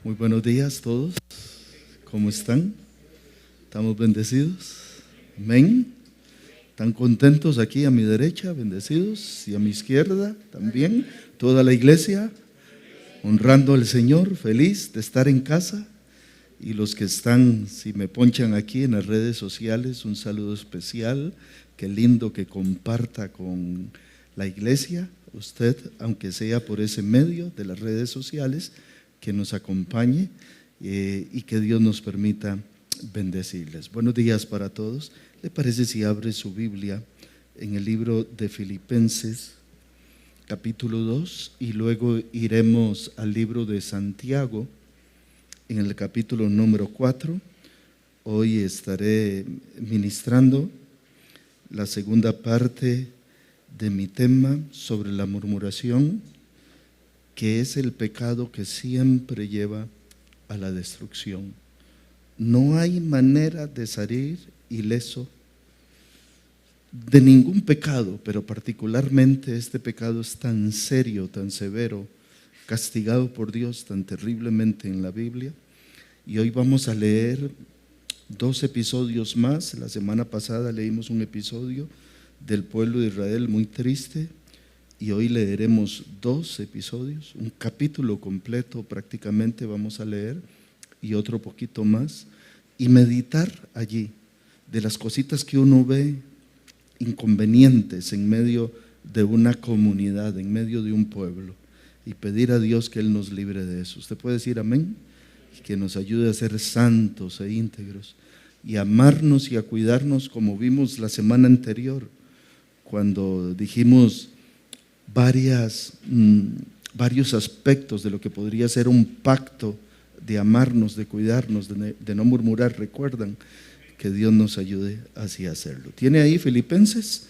Muy buenos días todos. ¿Cómo están? ¿Estamos bendecidos? Amén. ¿Están contentos aquí a mi derecha, bendecidos? Y a mi izquierda también. Toda la iglesia honrando al Señor, feliz de estar en casa. Y los que están, si me ponchan aquí en las redes sociales, un saludo especial. Qué lindo que comparta con la iglesia, usted, aunque sea por ese medio de las redes sociales, que nos acompañe y que Dios nos permita bendecirles. Buenos días para todos. ¿Le parece si abre su Biblia en el libro de Filipenses, capítulo 2, y luego iremos al libro de Santiago, en el capítulo número 4. Hoy estaré ministrando la segunda parte de mi tema sobre la murmuración, que es el pecado que siempre lleva a la destrucción. No hay manera de salir ileso de ningún pecado, pero particularmente este pecado es tan serio, tan severo, castigado por Dios tan terriblemente en la Biblia. Y hoy vamos a leer 2 episodios más. La semana pasada leímos un episodio del pueblo de Israel muy triste, y hoy leeremos 2 episodios, un capítulo completo prácticamente vamos a leer, y otro poquito más, y meditar allí de las cositas que uno ve inconvenientes en medio de una comunidad, en medio de un pueblo, y pedir a Dios que Él nos libre de eso. ¿Usted puede decir amén? Y que nos ayude a ser santos e íntegros, y amarnos y a cuidarnos, como vimos la semana anterior, cuando dijimos varios aspectos de lo que podría ser un pacto de amarnos, de cuidarnos, de no murmurar. Recuerdan, que Dios nos ayude así a hacerlo. ¿Tiene ahí Filipenses?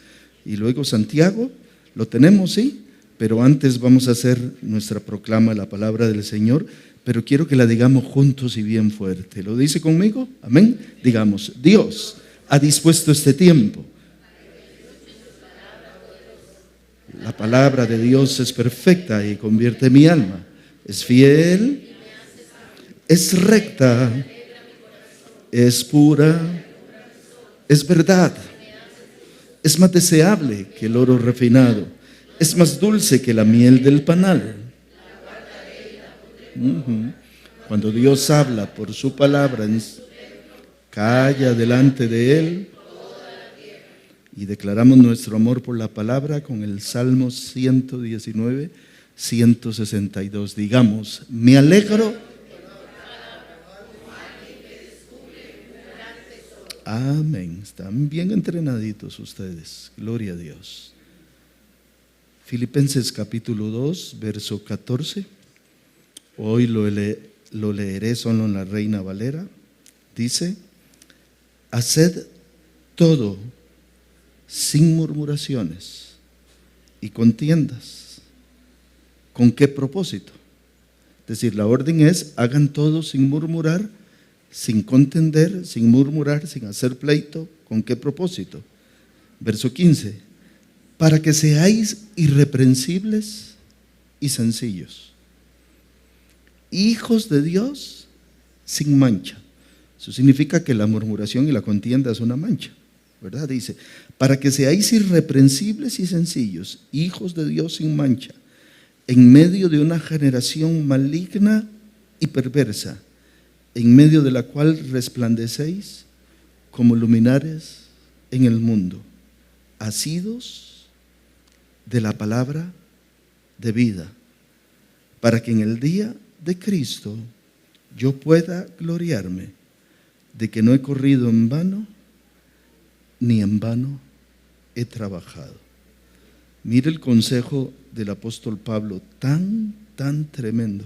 Y luego Santiago. ¿Lo tenemos? Sí. Pero antes vamos a hacer nuestra proclama, la palabra del Señor, pero quiero que la digamos juntos y bien fuerte. ¿Lo dice conmigo? Amén. Digamos: Dios ha dispuesto este tiempo. La palabra de Dios es perfecta y convierte mi alma. Es fiel, es recta, es pura, es verdad. Es más deseable que el oro refinado. Es más dulce que la miel del panal. Cuando Dios habla por su palabra, calla delante de Él. Y declaramos nuestro amor por la palabra con el Salmo 119, 162. Digamos: me alegro. Amén. Están bien entrenaditos ustedes. Gloria a Dios. Filipenses capítulo 2, verso 14. Hoy lo leeré solo en la Reina Valera. Dice: haced todo sin murmuraciones y contiendas. ¿Con qué propósito? Es decir, la orden es: hagan todo sin murmurar, sin contender, sin murmurar, sin hacer pleito. ¿Con qué propósito? Verso 15: para que seáis irreprensibles y sencillos, hijos de Dios sin mancha. Eso significa que la murmuración y la contienda es una mancha, ¿verdad? Dice: para que seáis irreprensibles y sencillos, hijos de Dios sin mancha, en medio de una generación maligna y perversa, en medio de la cual resplandecéis como luminares en el mundo, asidos de la palabra de vida, para que en el día de Cristo yo pueda gloriarme de que no he corrido en vano, ni en vano he trabajado. Mire el consejo del apóstol Pablo, tan tremendo.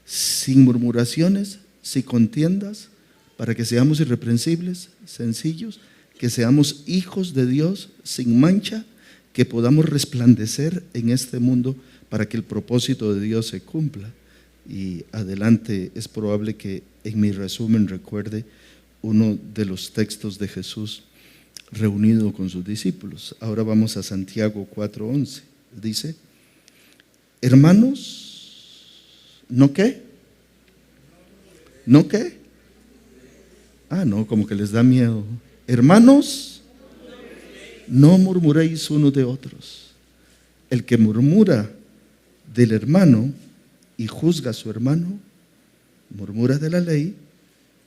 Sin murmuraciones, sin contiendas, para que seamos irreprensibles, sencillos, que seamos hijos de Dios sin mancha, que podamos resplandecer en este mundo para que el propósito de Dios se cumpla. Y adelante es probable que en mi resumen recuerde uno de los textos de Jesús reunido con sus discípulos. Ahora vamos a Santiago 4:11. Dice: hermanos, ¿no qué? ¿No qué? No, como que les da miedo. Hermanos, no murmuréis unos de otros. El que murmura del hermano y juzga a su hermano, murmura de la ley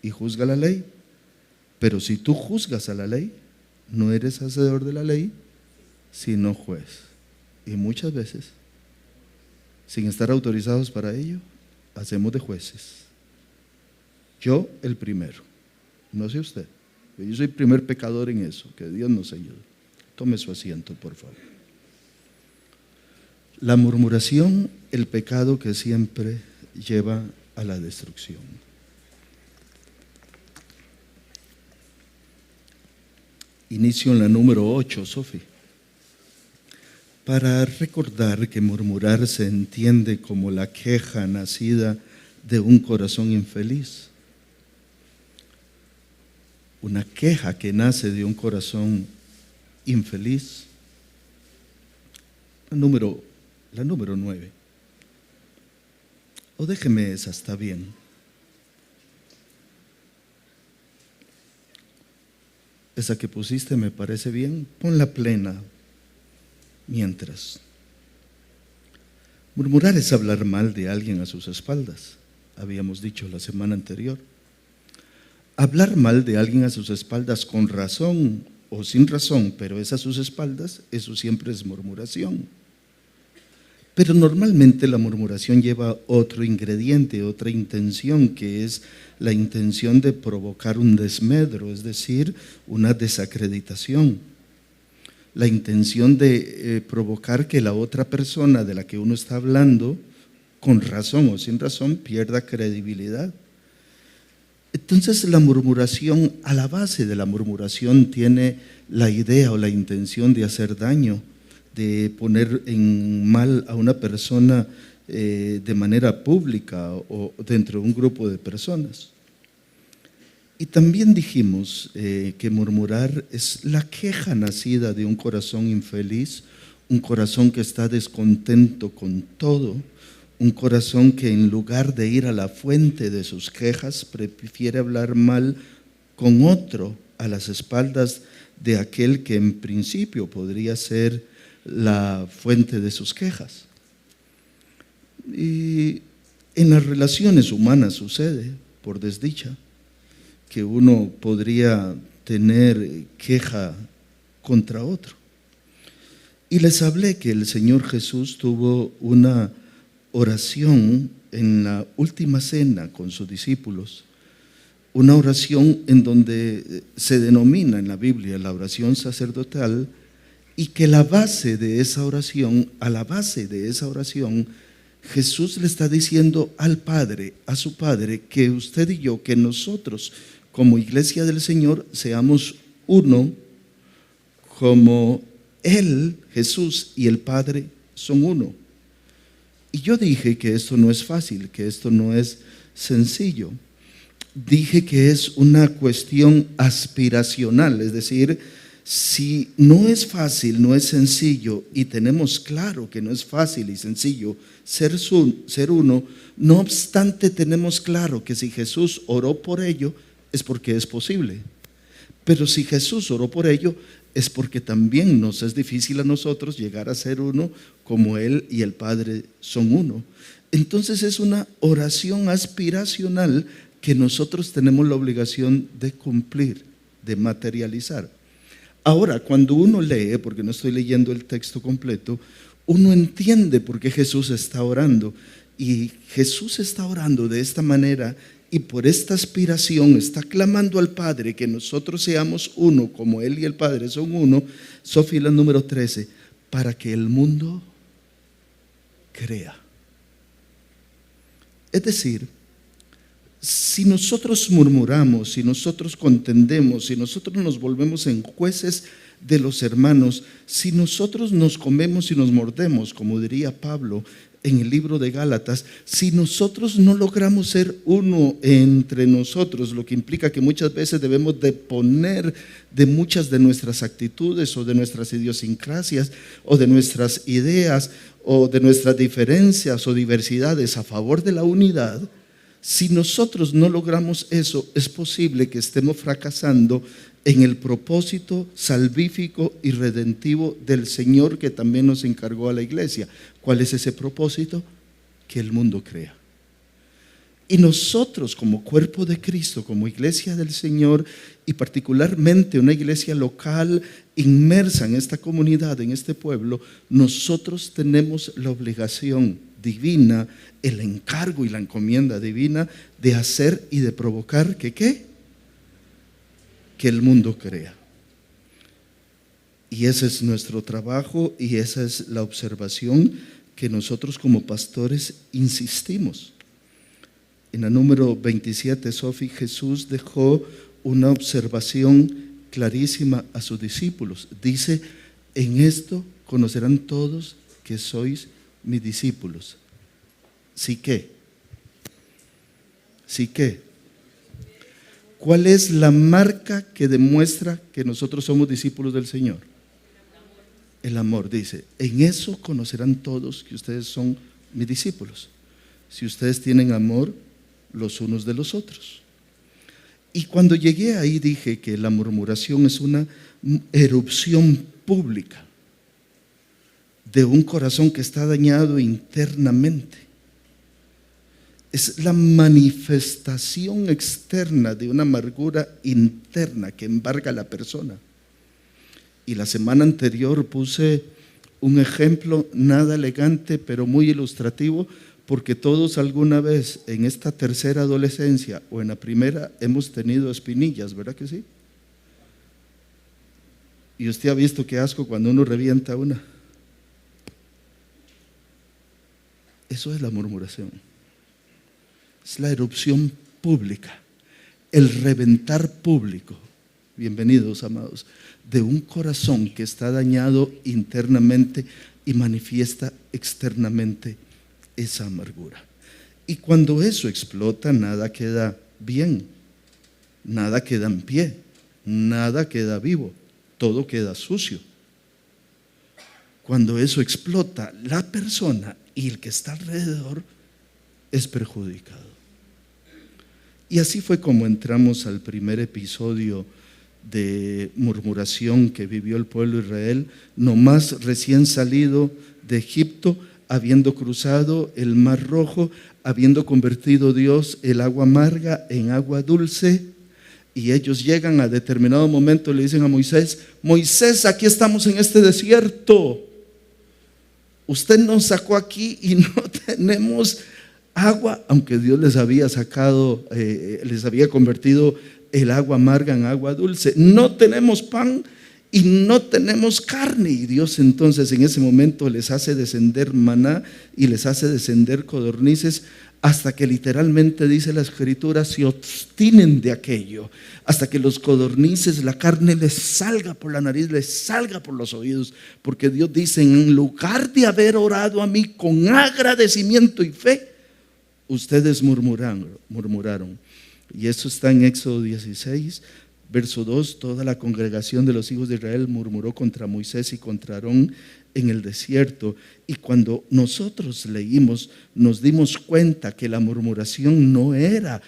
y juzga la ley. Pero si tú juzgas a la ley, no eres hacedor de la ley, sino juez. Y muchas veces, sin estar autorizados para ello, hacemos de jueces. Yo el primero, no sé usted. Yo soy el primer pecador en eso. Que Dios nos ayude. Tome su asiento, por favor. La murmuración, el pecado que siempre lleva a la destrucción. Inicio en la número 8, Sofi. Para recordar que murmurar se entiende como la queja nacida de un corazón infeliz. Una queja que nace de un corazón infeliz. La número 9. O déjeme esa, está bien. Esa que pusiste me parece bien. Ponla plena mientras. Murmurar es hablar mal de alguien a sus espaldas. Habíamos dicho la semana anterior. Hablar mal de alguien a sus espaldas con razón o sin razón, pero es a sus espaldas, eso siempre es murmuración. Pero normalmente la murmuración lleva otro ingrediente, otra intención, que es la intención de provocar un desmedro, es decir, una desacreditación. La intención de provocar que la otra persona de la que uno está hablando, con razón o sin razón, pierda credibilidad. Entonces la murmuración, a la base de la murmuración tiene la idea o la intención de hacer daño, de poner en mal a una persona de manera pública o dentro de un grupo de personas. Y también dijimos que murmurar es la queja nacida de un corazón infeliz, un corazón que está descontento con todo, un corazón que en lugar de ir a la fuente de sus quejas, prefiere hablar mal con otro a las espaldas de aquel que en principio podría ser la fuente de sus quejas. Y en las relaciones humanas sucede, por desdicha, que uno podría tener queja contra otro. Y les hablé que el Señor Jesús tuvo una oración en la última cena con sus discípulos, una oración en donde se denomina en la Biblia la oración sacerdotal, y que la base de esa oración, a la base de esa oración, Jesús le está diciendo al Padre, a su Padre, que usted y yo, que nosotros como iglesia del Señor seamos uno, como Él, Jesús y el Padre son uno. Y yo dije que esto no es fácil, que esto no es sencillo. Dije que es una cuestión aspiracional, es decir, si no es fácil, no es sencillo, y tenemos claro que no es fácil y sencillo ser uno, no obstante tenemos claro que si Jesús oró por ello, es porque es posible. Pero si Jesús oró por ello, es porque también nos es difícil a nosotros llegar a ser uno como Él y el Padre son uno. Entonces es una oración aspiracional que nosotros tenemos la obligación de cumplir, de materializar. Ahora, cuando uno lee, porque no estoy leyendo el texto completo, uno entiende por qué Jesús está orando. Y Jesús está orando de esta manera y por esta aspiración está clamando al Padre que nosotros seamos uno como Él y el Padre son uno. Sofía, la número 13, para que el mundo crea. Es decir, si nosotros murmuramos, si nosotros contendemos, si nosotros nos volvemos en jueces de los hermanos, si nosotros nos comemos y nos mordemos, como diría Pablo en el libro de Gálatas, si nosotros no logramos ser uno entre nosotros, lo que implica que muchas veces debemos de poner de muchas de nuestras actitudes o de nuestras idiosincrasias o de nuestras ideas o de nuestras diferencias o diversidades a favor de la unidad. Si nosotros no logramos eso, es posible que estemos fracasando en el propósito salvífico y redentivo del Señor, que también nos encargó a la iglesia. ¿Cuál es ese propósito? Que el mundo crea. Y nosotros, como cuerpo de Cristo, como iglesia del Señor, y particularmente una iglesia local inmersa en esta comunidad, en este pueblo, nosotros tenemos la obligación divina, el encargo y la encomienda divina de hacer y de provocar que el mundo crea. Y ese es nuestro trabajo y esa es la observación que nosotros como pastores insistimos. En la número 27, Sofi, Jesús dejó una observación clarísima a sus discípulos. Dice: en esto conocerán todos que sois mis discípulos. ¿Sí qué? ¿Sí qué? ¿Cuál es la marca que demuestra que nosotros somos discípulos del Señor? El amor. Dice: en eso conocerán todos que ustedes son mis discípulos, si ustedes tienen amor los unos de los otros. Y cuando llegué ahí dije que la murmuración es una erupción pública de un corazón que está dañado internamente. Es la manifestación externa de una amargura interna que embarga a la persona. Y la semana anterior puse un ejemplo nada elegante, pero muy ilustrativo, porque todos alguna vez en esta tercera adolescencia o en la primera hemos tenido espinillas, ¿verdad que sí? Y usted ha visto qué asco cuando uno revienta una. Eso es la murmuración. Es la erupción pública, el reventar público, bienvenidos amados, de un corazón que está dañado internamente y manifiesta externamente esa amargura. Y cuando eso explota, nada queda bien, nada queda en pie, nada queda vivo, todo queda sucio. Cuando eso explota, la persona y el que está alrededor es perjudicado. Y así fue como entramos al primer episodio de murmuración que vivió el pueblo de Israel, nomás recién salido de Egipto, habiendo cruzado el Mar Rojo, habiendo convertido Dios el agua amarga en agua dulce, y ellos llegan a determinado momento y le dicen a Moisés: Moisés, aquí estamos en este desierto, usted nos sacó aquí y no tenemos agua, aunque Dios les había sacado, les había convertido el agua amarga en agua dulce. No tenemos pan y no tenemos carne. Y Dios entonces en ese momento les hace descender maná y les hace descender codornices, hasta que literalmente dice la Escritura: se obstinen de aquello, hasta que los codornices, la carne les salga por la nariz, les salga por los oídos, porque Dios dice: en lugar de haber orado a mí con agradecimiento y fe, ustedes murmuraron. Y eso está en Éxodo 16, verso 2. Toda la congregación de los hijos de Israel murmuró contra Moisés y contra Aarón en el desierto. Y cuando nosotros leímos, nos dimos cuenta que la murmuración no era,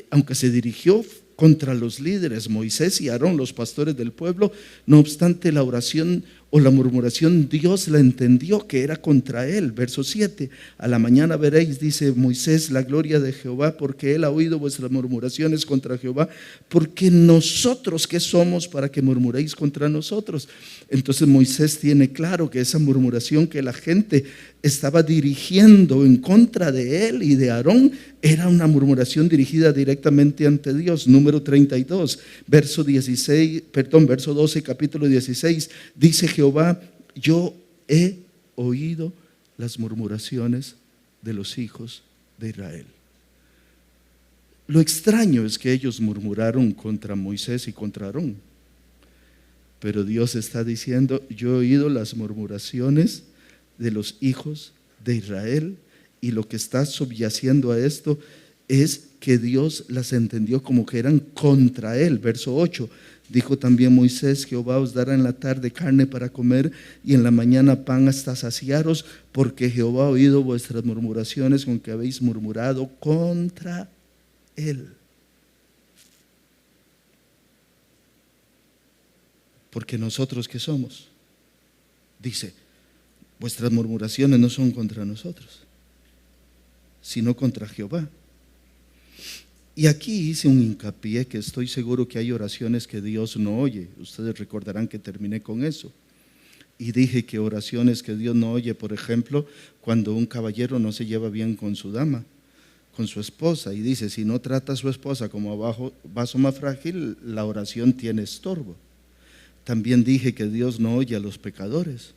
aunque se dirigió contra los líderes, Moisés y Aarón, los pastores del pueblo, no obstante la oración o la murmuración, Dios la entendió que era contra él. Verso 7, a la mañana veréis, dice Moisés, la gloria de Jehová, porque él ha oído vuestras murmuraciones contra Jehová, porque nosotros, ¿qué somos para que murmuréis contra nosotros? Entonces Moisés tiene claro que esa murmuración que la gente estaba dirigiendo en contra de él y de Aarón era una murmuración dirigida directamente ante Dios. Número 32, verso 12, capítulo 16, dice Jehová: yo he oído las murmuraciones de los hijos de Israel. Lo extraño es que ellos murmuraron contra Moisés y contra Aarón, pero Dios está diciendo: yo he oído las murmuraciones de los hijos de Israel, y lo que está subyaciendo a esto es que Dios las entendió como que eran contra él. Verso 8, dijo también Moisés: Jehová os dará en la tarde carne para comer y en la mañana pan hasta saciaros, porque Jehová ha oído vuestras murmuraciones con que habéis murmurado contra él. Porque nosotros, ¿qué somos? Dice, vuestras murmuraciones no son contra nosotros, sino contra Jehová. Y aquí hice un hincapié que estoy seguro que hay oraciones que Dios no oye. Ustedes recordarán que terminé con eso. Y dije que oraciones que Dios no oye, por ejemplo, cuando un caballero no se lleva bien con su dama, con su esposa, y dice, si no trata a su esposa como vaso más frágil, la oración tiene estorbo. También dije que Dios no oye a los pecadores.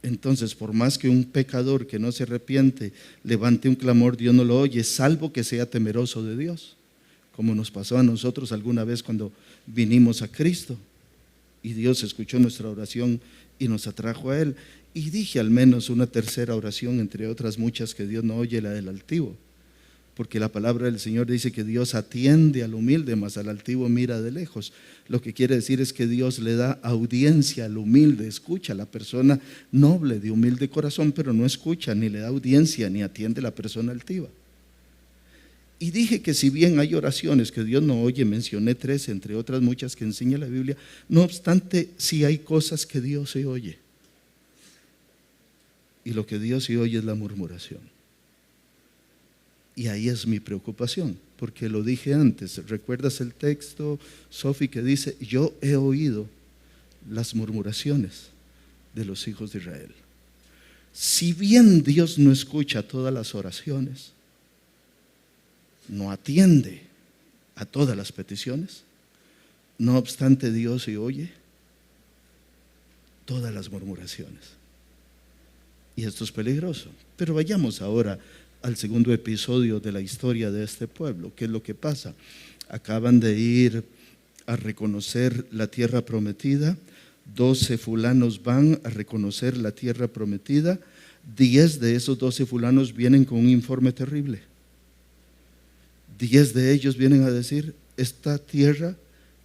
Entonces, por más que un pecador que no se arrepiente levante un clamor, Dios no lo oye, salvo que sea temeroso de Dios, como nos pasó a nosotros alguna vez cuando vinimos a Cristo y Dios escuchó nuestra oración y nos atrajo a Él. Y dije al menos una tercera oración, entre otras muchas, que Dios no oye, la del altivo, porque la palabra del Señor dice que Dios atiende al humilde, mas al altivo mira de lejos. Lo que quiere decir es que Dios le da audiencia al humilde, escucha a la persona noble, de humilde corazón, pero no escucha, ni le da audiencia, ni atiende a la persona altiva. Y dije que si bien hay oraciones que Dios no oye, mencioné 3, entre otras muchas que enseña la Biblia, no obstante, sí hay cosas que Dios sí oye. Y lo que Dios sí oye es la murmuración. Y ahí es mi preocupación, porque lo dije antes. ¿Recuerdas el texto, Sofi, que dice: yo he oído las murmuraciones de los hijos de Israel? Si bien Dios no escucha todas las oraciones, no atiende a todas las peticiones, no obstante Dios sí oye todas las murmuraciones. Y esto es peligroso. Pero vayamos ahora al segundo episodio de la historia de este pueblo. ¿Qué es lo que pasa? Acaban de ir a reconocer la tierra prometida. 12 fulanos van a reconocer la tierra prometida. 10 de esos 12 fulanos vienen con un informe terrible. 10 de ellos vienen a decir: esta tierra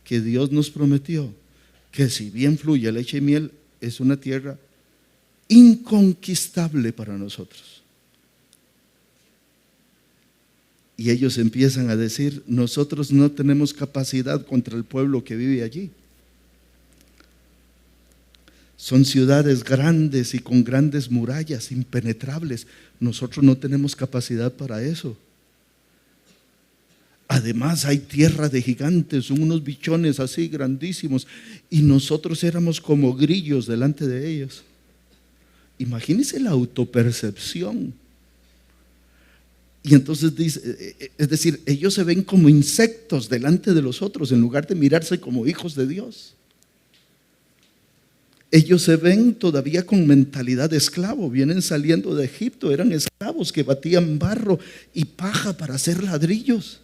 que Dios nos prometió, que si bien fluye leche y miel, es una tierra inconquistable para nosotros. Y ellos empiezan a decir: nosotros no tenemos capacidad contra el pueblo que vive allí. Son ciudades grandes y con grandes murallas impenetrables. Nosotros no tenemos capacidad para eso. Además hay tierra de gigantes, son unos bichones así grandísimos, y nosotros éramos como grillos delante de ellos. Imagínense la autopercepción. Y entonces dice, es decir, ellos se ven como insectos delante de los otros en lugar de mirarse como hijos de Dios. Ellos se ven todavía con mentalidad de esclavo, vienen saliendo de Egipto, eran esclavos que batían barro y paja para hacer ladrillos.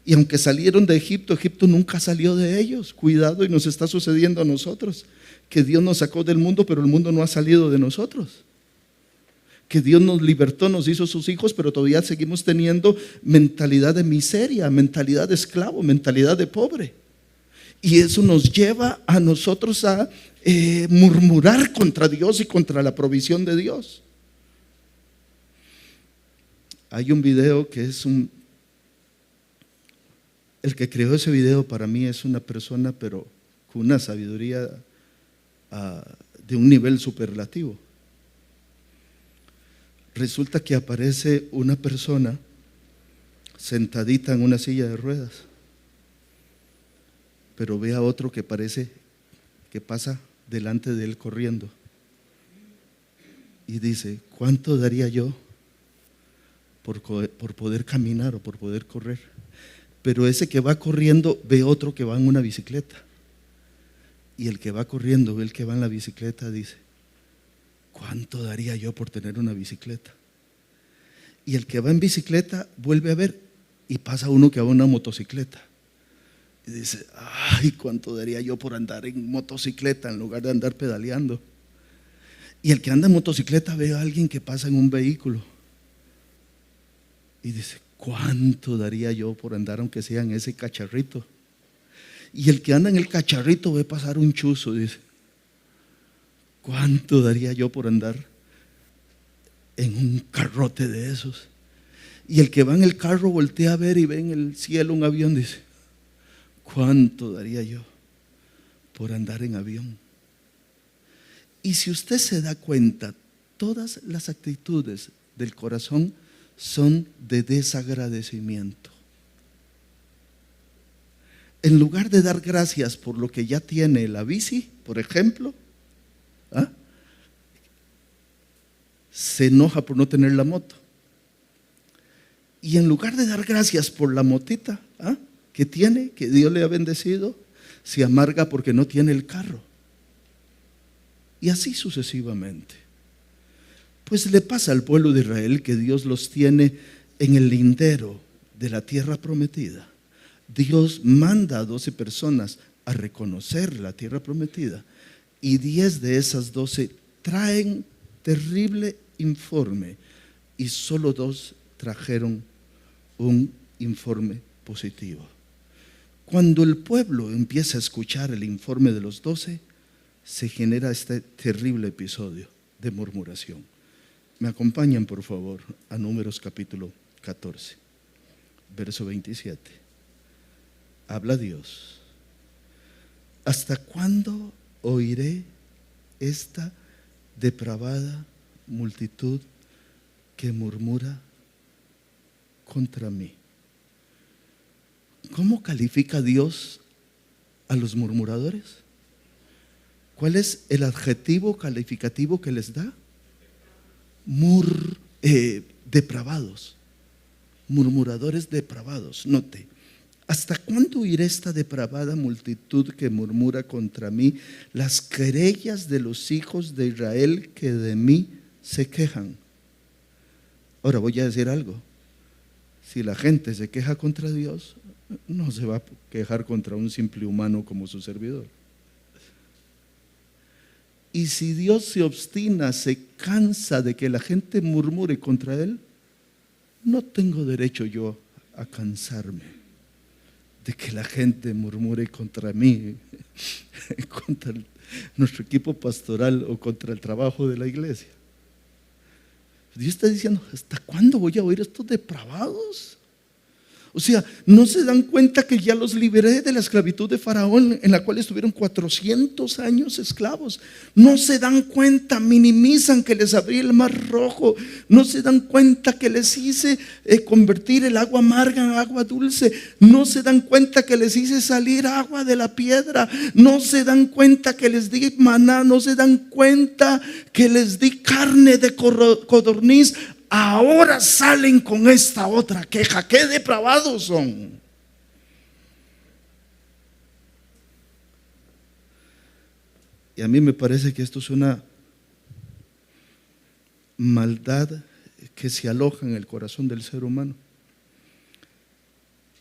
Y aunque salieron de Egipto, Egipto nunca salió de ellos. Cuidado, y nos está sucediendo a nosotros, que Dios nos sacó del mundo, pero el mundo no ha salido de nosotros. Que Dios nos libertó, nos hizo sus hijos, pero todavía seguimos teniendo mentalidad de miseria, mentalidad de esclavo, mentalidad de pobre. Y eso nos lleva a nosotros a murmurar contra Dios y contra la provisión de Dios. Hay un video que es el que creó ese video para mí es una persona, pero con una sabiduría de un nivel superlativo. Resulta que aparece una persona sentadita en una silla de ruedas, pero ve a otro que parece que pasa delante de él corriendo y dice: ¿cuánto daría yo por poder caminar o por poder correr? Pero ese que va corriendo ve otro que va en una bicicleta, y el que va corriendo ve el que va en la bicicleta, dice: ¿cuánto daría yo por tener una bicicleta? Y el que va en bicicleta vuelve a ver y pasa uno que va en una motocicleta y dice: ay, ¿cuánto daría yo por andar en motocicleta en lugar de andar pedaleando? Y el que anda en motocicleta ve a alguien que pasa en un vehículo y dice: ¿Cuánto daría yo por andar aunque sea en ese cacharrito? Y el que anda en el cacharrito ve pasar un chuzo, dice. ¿Cuánto daría yo por andar en un carrote de esos? Y el que va en el carro voltea a ver y ve en el cielo un avión, dice, ¿cuánto daría yo por andar en avión? Y si usted se da cuenta, todas las actitudes del corazón son de desagradecimiento. En lugar de dar gracias por lo que ya tiene la bici, por ejemplo, se enoja por no tener la moto. Y en lugar de dar gracias por la motita que tiene, que Dios le ha bendecido, se amarga porque no tiene el carro. Y así sucesivamente. Pues le pasa al pueblo de Israel que Dios los tiene en el lindero de la tierra prometida. Dios manda a 12 personas a reconocer la tierra prometida y 10 de esas 12 traen terrible informe y solo 2 trajeron un informe positivo. Cuando el pueblo empieza a escuchar el informe de los 12, se genera este terrible episodio de murmuración. Me acompañan por favor a Números capítulo 14, verso 27. Habla Dios. ¿Hasta cuándo oiré esta depravada multitud que murmura contra mí? ¿Cómo califica Dios a los murmuradores? ¿Cuál es el adjetivo calificativo que les da? Depravados, murmuradores depravados. Note, ¿hasta cuándo oiré esta depravada multitud que murmura contra mí las querellas de los hijos de Israel que de mí se quejan? Ahora voy a decir algo. Si la gente se queja contra Dios, no se va a quejar contra un simple humano como su servidor. Y si Dios se obstina, se cansa de que la gente murmure contra Él, no tengo derecho yo a cansarme de que la gente murmure contra mí, contra nuestro equipo pastoral o contra el trabajo de la iglesia. Dios está diciendo, ¿hasta cuándo voy a oír estos depravados? O sea, ¿no se dan cuenta que ya los liberé de la esclavitud de Faraón, en la cual estuvieron 400 años esclavos? ¿No se dan cuenta? Minimizan que les abrí el mar rojo. ¿No se dan cuenta que les hice convertir el agua amarga en agua dulce? ¿No se dan cuenta que les hice salir agua de la piedra? ¿No se dan cuenta que les di maná? ¿No se dan cuenta que les di carne de codorniz? Ahora salen con esta otra queja. ¡Qué depravados son! Y a mí me parece que esto es una maldad que se aloja en el corazón del ser humano.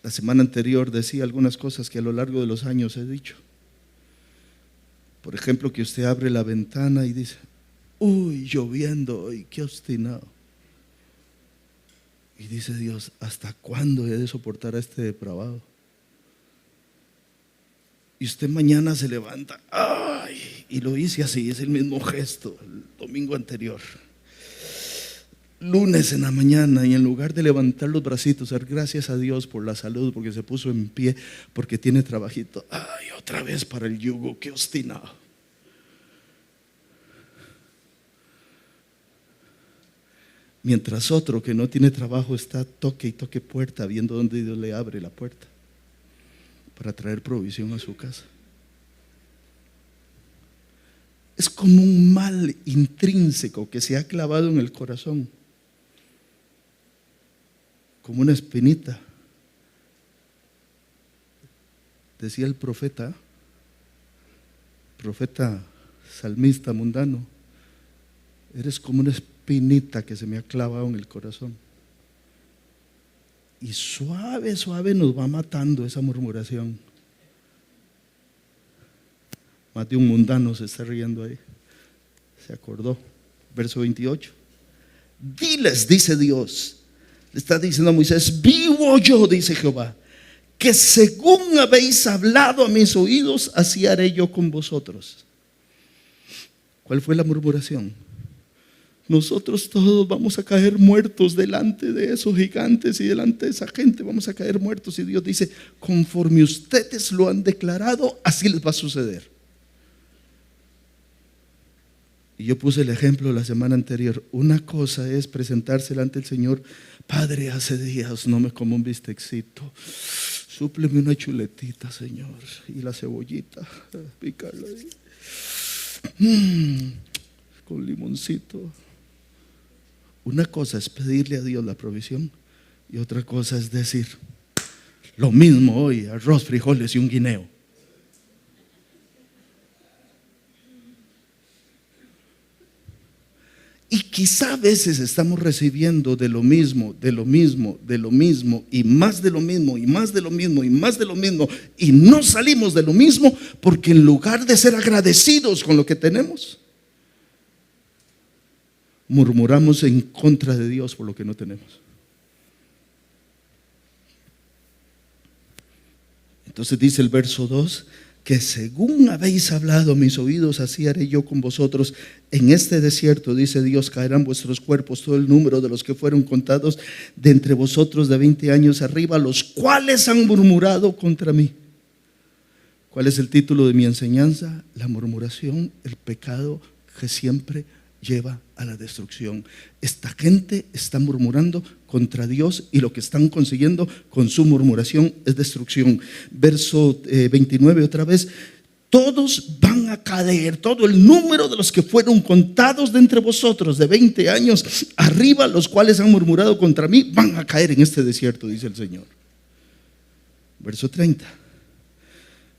La semana anterior decía algunas cosas que a lo largo de los años he dicho. Por ejemplo, que usted abre la ventana y dice, uy, lloviendo hoy, qué obstinado. Y dice Dios, ¿hasta cuándo he de soportar a este depravado? Y usted mañana se levanta, ¡ay! Y lo hice así, es el mismo gesto, el domingo anterior. Lunes en la mañana, y en lugar de levantar los bracitos, dar gracias a Dios por la salud, porque se puso en pie, porque tiene trabajito, ¡ay! Otra vez para el yugo, qué obstinado. Mientras otro que no tiene trabajo está toque y toque puerta, viendo dónde Dios le abre la puerta para traer provisión a su casa. Es como un mal intrínseco que se ha clavado en el corazón, como una espinita. Decía el profeta salmista mundano, eres como una espinita que se me ha clavado en el corazón. Y suave, suave nos va matando esa murmuración. Más de un mundano se está riendo ahí. Se acordó. Verso 28. Diles, dice Dios, Le está diciendo a Moisés: vivo yo, dice Jehová, que según habéis hablado a mis oídos, así haré yo con vosotros. ¿Cuál fue la murmuración? Nosotros todos vamos a caer muertos delante de esos gigantes y delante de esa gente vamos a caer muertos. Y Dios dice: conforme ustedes lo han declarado, así les va a suceder. Y yo puse el ejemplo la semana anterior. Una cosa es presentarse delante del Señor: Padre, hace días no me como un bistecito, súpleme una chuletita, Señor, y la cebollita, pícala ahí, con limoncito. Una cosa es pedirle a Dios la provisión y otra cosa es decir: lo mismo hoy, arroz, frijoles y un guineo. Y quizá a veces estamos recibiendo de lo mismo, de lo mismo, de lo mismo, y más de lo mismo, y más de lo mismo, y más de lo mismo, y no salimos de lo mismo porque en lugar de ser agradecidos con lo que tenemos, murmuramos en contra de Dios por lo que no tenemos. Entonces dice el verso 2: que según habéis hablado a mis oídos, así haré yo con vosotros. En este desierto, dice Dios, caerán vuestros cuerpos, todo el número de los que fueron contados de entre vosotros de 20 años arriba, los cuales han murmurado contra mí. ¿Cuál es el título de mi enseñanza? La murmuración, el pecado que siempre lleva a la destrucción. Esta gente está murmurando contra Dios y lo que están consiguiendo con su murmuración es destrucción. Verso 29 otra vez: todos van a caer, todo el número de los que fueron contados de entre vosotros de 20 años arriba, los cuales han murmurado contra mí, van a caer en este desierto, dice el Señor. Verso 30: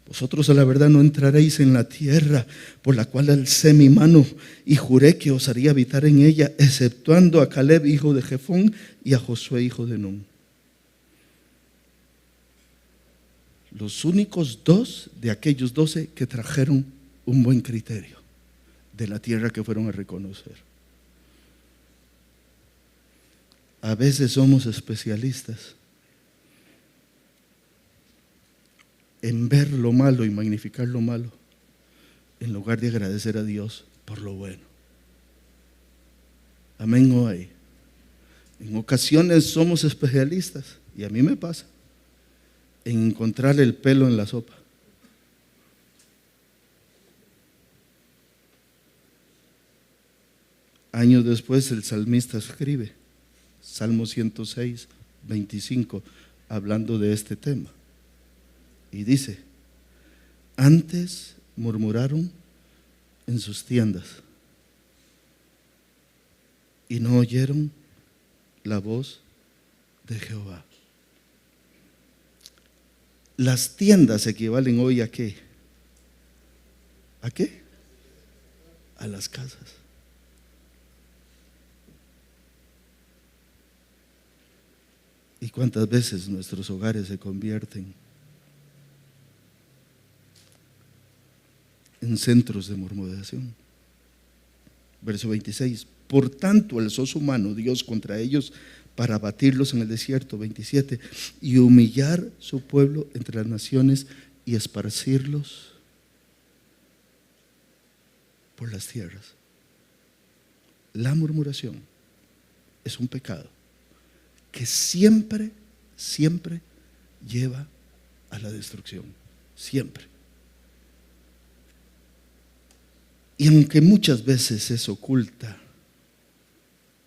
vosotros a la verdad no entraréis en la tierra por la cual alcé mi mano y juré que os haría habitar en ella, exceptuando a Caleb hijo de Jefón y a Josué hijo de Nun. Los únicos dos de aquellos 12 que trajeron un buen criterio de la tierra que fueron a reconocer. A veces somos especialistas en ver lo malo y magnificar lo malo, en lugar de agradecer a Dios por lo bueno. Amén. Hoy en ocasiones somos especialistas, y a mí me pasa, en encontrar el pelo en la sopa. Años después el salmista escribe Salmo 106, 25, hablando de este tema. Y dice: antes murmuraron en sus tiendas y no oyeron la voz de Jehová. Las tiendas equivalen hoy ¿a qué? ¿A qué? A las casas. ¿Y cuántas veces nuestros hogares se convierten en centros de murmuración? Verso 26: por tanto alzó su mano Dios contra ellos para abatirlos en el desierto. 27: y humillar su pueblo entre las naciones y esparcirlos por las tierras. La murmuración es un pecado que siempre, siempre lleva a la destrucción. Siempre. Y aunque muchas veces es oculta,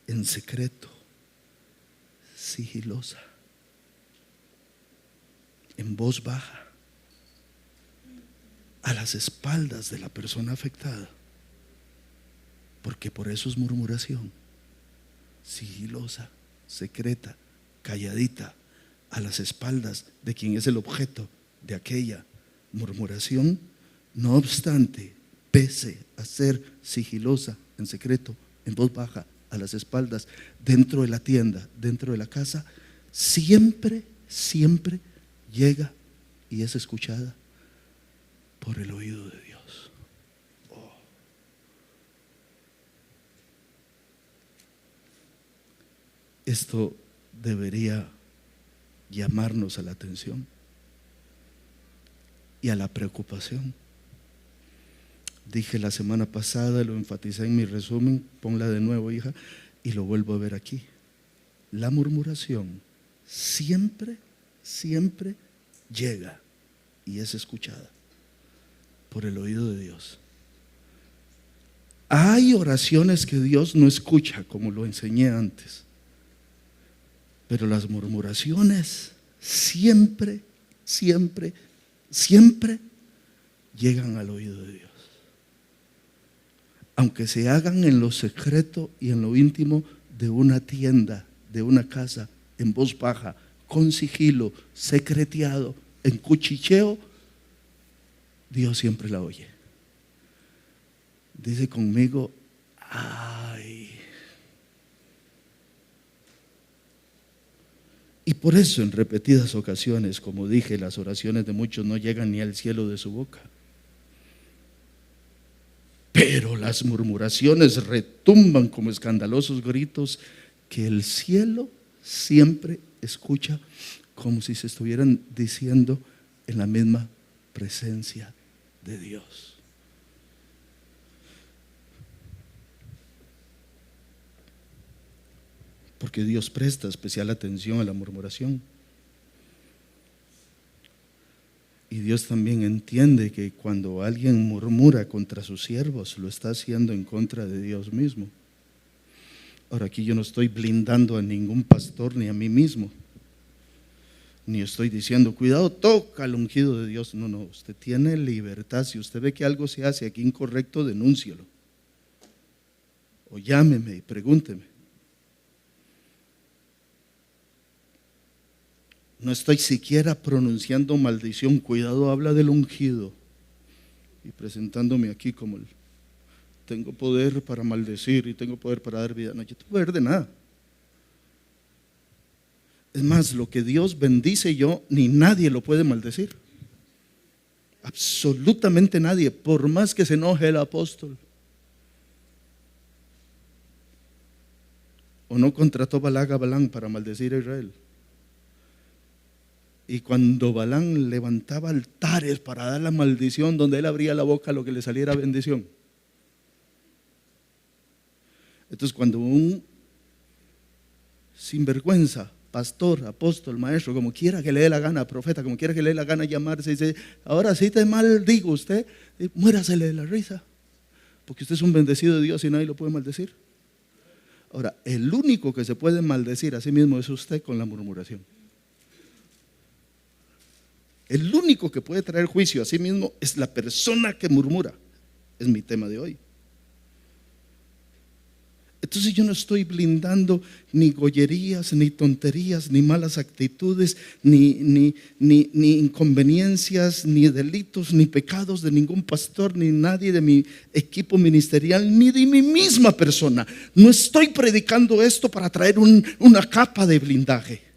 en secreto, sigilosa, en voz baja, a las espaldas de la persona afectada, porque por eso es murmuración, sigilosa, secreta, calladita, a las espaldas de quien es el objeto de aquella murmuración. No obstante, pese a ser sigilosa, en secreto, en voz baja, a las espaldas, dentro de la tienda, dentro de la casa, siempre, siempre llega y es escuchada por el oído de Dios. Oh. Esto debería llamarnos a la atención y a la preocupación. Dije la semana pasada, lo enfaticé en mi resumen, ponla de nuevo, hija, y lo vuelvo a ver aquí. La murmuración siempre llega y es escuchada por el oído de Dios. Hay oraciones que Dios no escucha, como lo enseñé antes, pero las murmuraciones siempre llegan al oído de Dios. Aunque se hagan en lo secreto y en lo íntimo de una tienda, de una casa, en voz baja, con sigilo, secreteado, en cuchicheo, Dios siempre la oye. Dice conmigo, ay. Y por eso en repetidas ocasiones, como dije, las oraciones de muchos no llegan ni al cielo de su boca. Pero las murmuraciones retumban como escandalosos gritos que el cielo siempre escucha, como si se estuvieran diciendo en la misma presencia de Dios. Porque Dios presta especial atención a la murmuración. Y Dios también entiende que cuando alguien murmura contra sus siervos, lo está haciendo en contra de Dios mismo. Ahora, aquí yo no estoy blindando a ningún pastor ni a mí mismo, ni estoy diciendo, cuidado, toca al ungido de Dios. No, usted tiene libertad. Si usted ve que algo se hace aquí incorrecto, denúncielo. O llámeme y pregúnteme. No estoy siquiera pronunciando maldición. Cuidado, habla del ungido. Y presentándome aquí como tengo poder para maldecir y tengo poder para dar vida. No, yo no tengo poder de nada. Es más, lo que Dios bendice yo, ni nadie lo puede maldecir. Absolutamente nadie, por más que se enoje el apóstol. ¿O no contrató Balac a Balaam para maldecir a Israel? Y cuando Balaam levantaba altares para dar la maldición, donde él abría la boca, lo que le saliera bendición. Entonces, cuando un sinvergüenza, pastor, apóstol, maestro, como quiera que le dé la gana, profeta, como quiera que le dé la gana llamarse, dice, ahora sí te maldigo usted, muérasele de la risa, porque usted es un bendecido de Dios y nadie lo puede maldecir. Ahora, el único que se puede maldecir a sí mismo es usted con la murmuración. El único que puede traer juicio a sí mismo es la persona que murmura. Es mi tema de hoy. Entonces yo no estoy blindando ni gollerías, ni tonterías, ni malas actitudes, ni inconveniencias, ni delitos, ni pecados de ningún pastor, ni nadie de mi equipo ministerial, ni de mi misma persona. No estoy predicando esto para traer una capa de blindaje,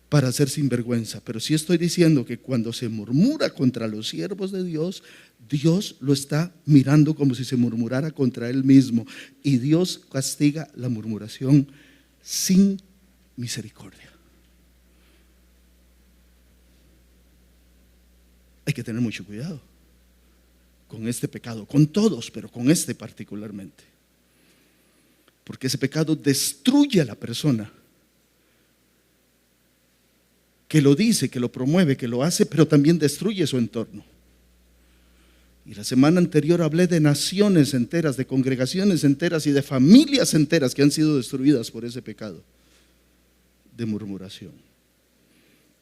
para hacer sinvergüenza, pero sí estoy diciendo que cuando se murmura contra los siervos de Dios, Dios lo está mirando como si se murmurara contra Él mismo, y Dios castiga la murmuración sin misericordia. Hay que tener mucho cuidado con este pecado, con todos, pero con este particularmente, porque ese pecado destruye a la persona que lo dice, que lo promueve, que lo hace, pero también destruye su entorno. Y la semana anterior hablé de naciones enteras, de congregaciones enteras y de familias enteras que han sido destruidas por ese pecado de murmuración.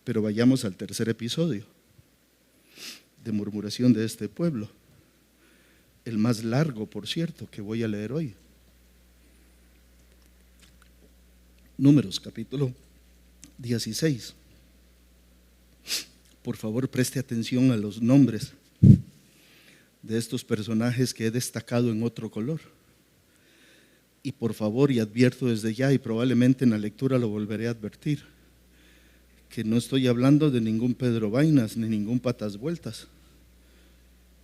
Pero vayamos al tercer episodio de murmuración de este pueblo, el más largo, por cierto, que voy a leer hoy. Números, capítulo 16. Por favor, preste atención a los nombres de estos personajes que he destacado en otro color. Y por favor, y advierto desde ya, y probablemente en la lectura lo volveré a advertir, que no estoy hablando de ningún Pedro Vainas ni ningún patas vueltas.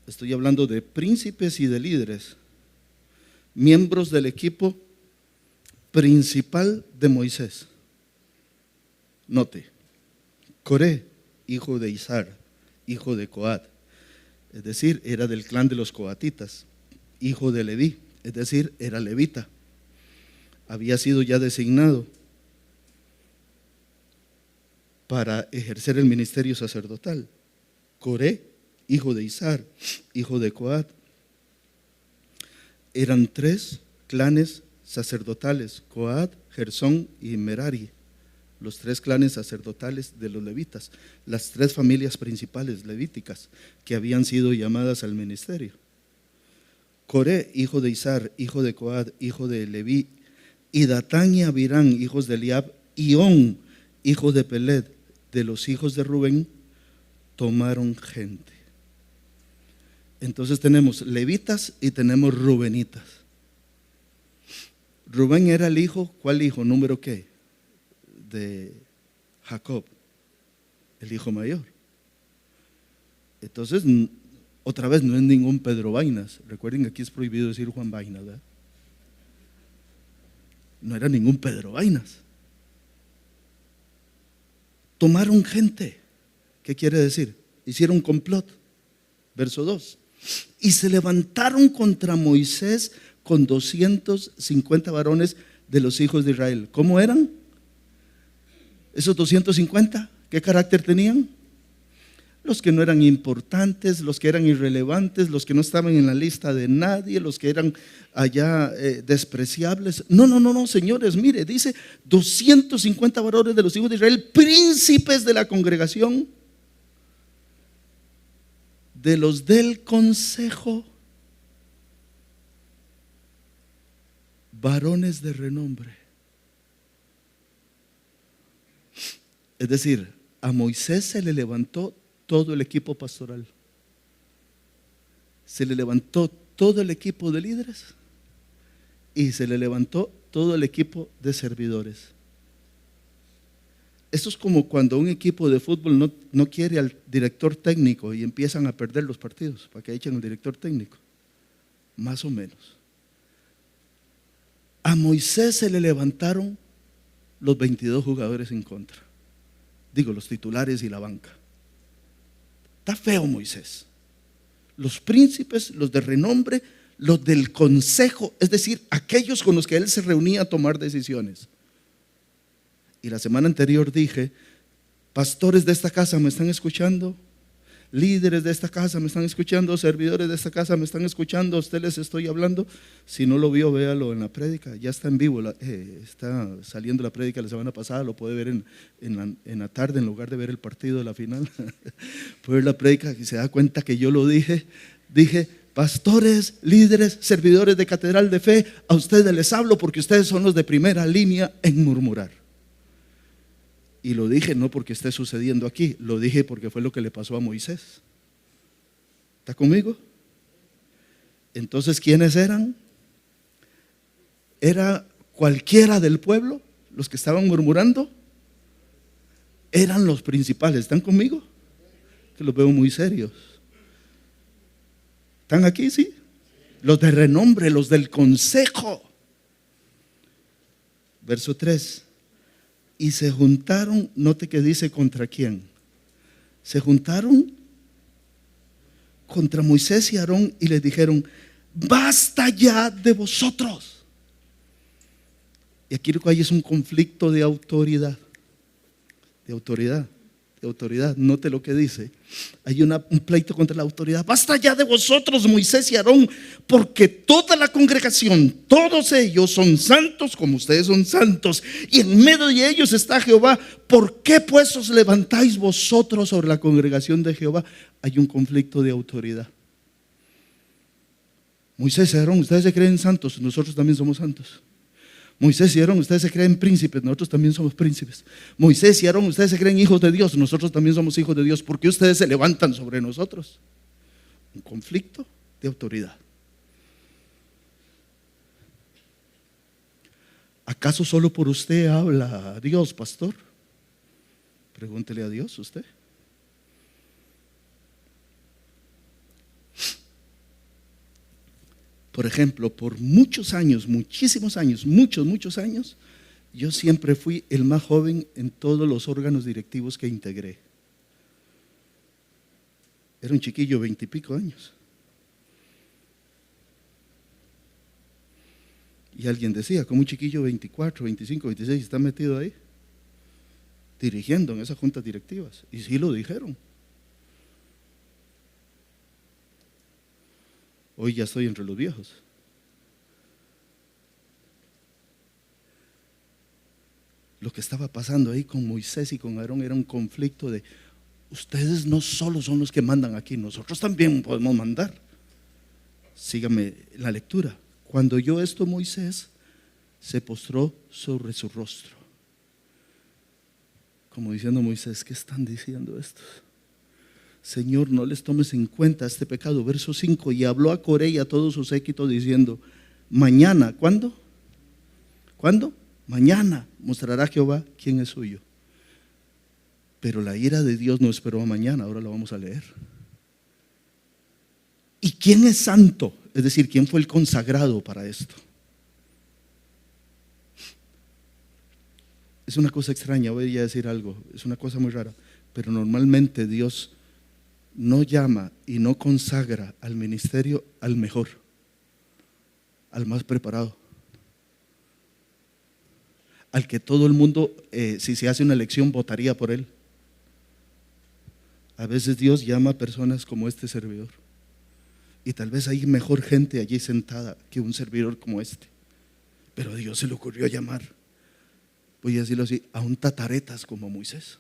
Estoy hablando de príncipes y de líderes, miembros del equipo principal de Moisés. Note, Coré, hijo de Izar, hijo de Coat, es decir, era del clan de los coatitas, hijo de Leví, es decir, era levita. Había sido ya designado para ejercer el ministerio sacerdotal. Coré, hijo de Izar, hijo de Coat. Eran 3 clanes sacerdotales: Coat, Gersón y Merari, los 3 clanes sacerdotales de los levitas, las 3 familias principales levíticas que habían sido llamadas al ministerio. Coré, hijo de Izar, hijo de Coat, hijo de Leví, y Datán y Abirán, hijos de Eliab, y On, hijo de Peled, de los hijos de Rubén, tomaron gente. Entonces tenemos levitas y tenemos rubenitas. Rubén era el hijo, ¿cuál hijo? ¿Número qué? De Jacob, el hijo mayor. Entonces, otra vez, no es ningún Pedro Vainas. Recuerden que aquí es prohibido decir Juan Vainas, ¿verdad? No era ningún Pedro Vainas. Tomaron gente. ¿Qué quiere decir? Hicieron complot. Verso 2. Y se levantaron contra Moisés con 250 varones de los hijos de Israel. ¿Cómo eran? Esos 250, ¿qué carácter tenían? Los que no eran importantes, los que eran irrelevantes, los que no estaban en la lista de nadie, los que eran allá despreciables. No, señores, mire, dice 250 varones de los hijos de Israel, príncipes de la congregación, de los del consejo, varones de renombre. Es decir, a Moisés se le levantó todo el equipo pastoral, se le levantó todo el equipo de líderes y se le levantó todo el equipo de servidores. Esto es como cuando un equipo de fútbol no quiere al director técnico y empiezan a perder los partidos para que echen al director técnico. Más o menos. A Moisés se le levantaron los 22 jugadores en contra. Digo, los titulares y la banca. Está feo Moisés. Los príncipes, los de renombre, los del consejo, es decir, aquellos con los que él se reunía a tomar decisiones. Y la semana anterior dije, pastores de esta casa me están escuchando, líderes de esta casa me están escuchando, servidores de esta casa me están escuchando, a ustedes les estoy hablando. Si no lo vio, véalo en la prédica, ya está en vivo, está saliendo la prédica la semana pasada, lo puede ver en la tarde en lugar de ver el partido de la final. Puede ver la prédica y se da cuenta que yo lo dije, pastores, líderes, servidores de Catedral de Fe, a ustedes les hablo porque ustedes son los de primera línea en murmurar. Y lo dije no porque esté sucediendo aquí, lo dije porque fue lo que le pasó a Moisés. ¿Está conmigo? Entonces, ¿quiénes eran? ¿Era cualquiera del pueblo? Los que estaban murmurando eran los principales. ¿Están conmigo? Que los veo muy serios. ¿Están aquí? Sí. Los de renombre, los del consejo. Verso 3. Y se juntaron, note que dice contra quién. Se juntaron contra Moisés y Aarón y les dijeron: basta ya de vosotros. Y aquí lo que hay es un conflicto de autoridad. De autoridad. Note lo que dice. Hay un pleito contra la autoridad. Basta ya de vosotros, Moisés y Aarón, porque toda la congregación, todos ellos son santos como ustedes son santos, y en medio de ellos está Jehová. ¿Por qué pues os levantáis vosotros sobre la congregación de Jehová? Hay un conflicto de autoridad. Moisés y Aarón, ustedes se creen santos, nosotros también somos santos. Moisés y Aarón, ustedes se creen príncipes, nosotros también somos príncipes. Moisés y Aarón, ustedes se creen hijos de Dios, nosotros también somos hijos de Dios. ¿Por qué ustedes se levantan sobre nosotros? Un conflicto de autoridad. ¿Acaso solo por usted habla Dios, pastor? Pregúntele a Dios usted. Por ejemplo, por muchos años, muchísimos años, muchos años, yo siempre fui el más joven en todos los órganos directivos que integré. Era un chiquillo, 20 y pico años. Y alguien decía, como un chiquillo 24, 25, 26 está metido ahí, dirigiendo en esas juntas directivas. Y sí lo dijeron. Hoy ya estoy entre los viejos. Lo que estaba pasando ahí con Moisés y con Aarón era un conflicto de: ustedes no solo son los que mandan aquí, nosotros también podemos mandar. Sígame la lectura. Cuando oyó esto, Moisés se postró sobre su rostro, como diciendo: Moisés, ¿qué están diciendo estos? Señor, no les tomes en cuenta este pecado. Verso 5: y habló a Coré y a todo su séquito diciendo: mañana, ¿cuándo? ¿Cuándo? Mañana mostrará Jehová quién es suyo. Pero la ira de Dios no esperó a mañana, ahora lo vamos a leer. ¿Y quién es santo? Es decir, ¿quién fue el consagrado para esto? Es una cosa extraña, voy a decir algo, es una cosa muy rara, pero normalmente Dios no llama y no consagra al ministerio al mejor, al más preparado, al que todo el mundo, si se hace una elección, votaría por él. A veces Dios llama a personas como este servidor, y tal vez hay mejor gente allí sentada que un servidor como este, pero a Dios se le ocurrió llamar, voy a decirlo así, a un tataretas como Moisés.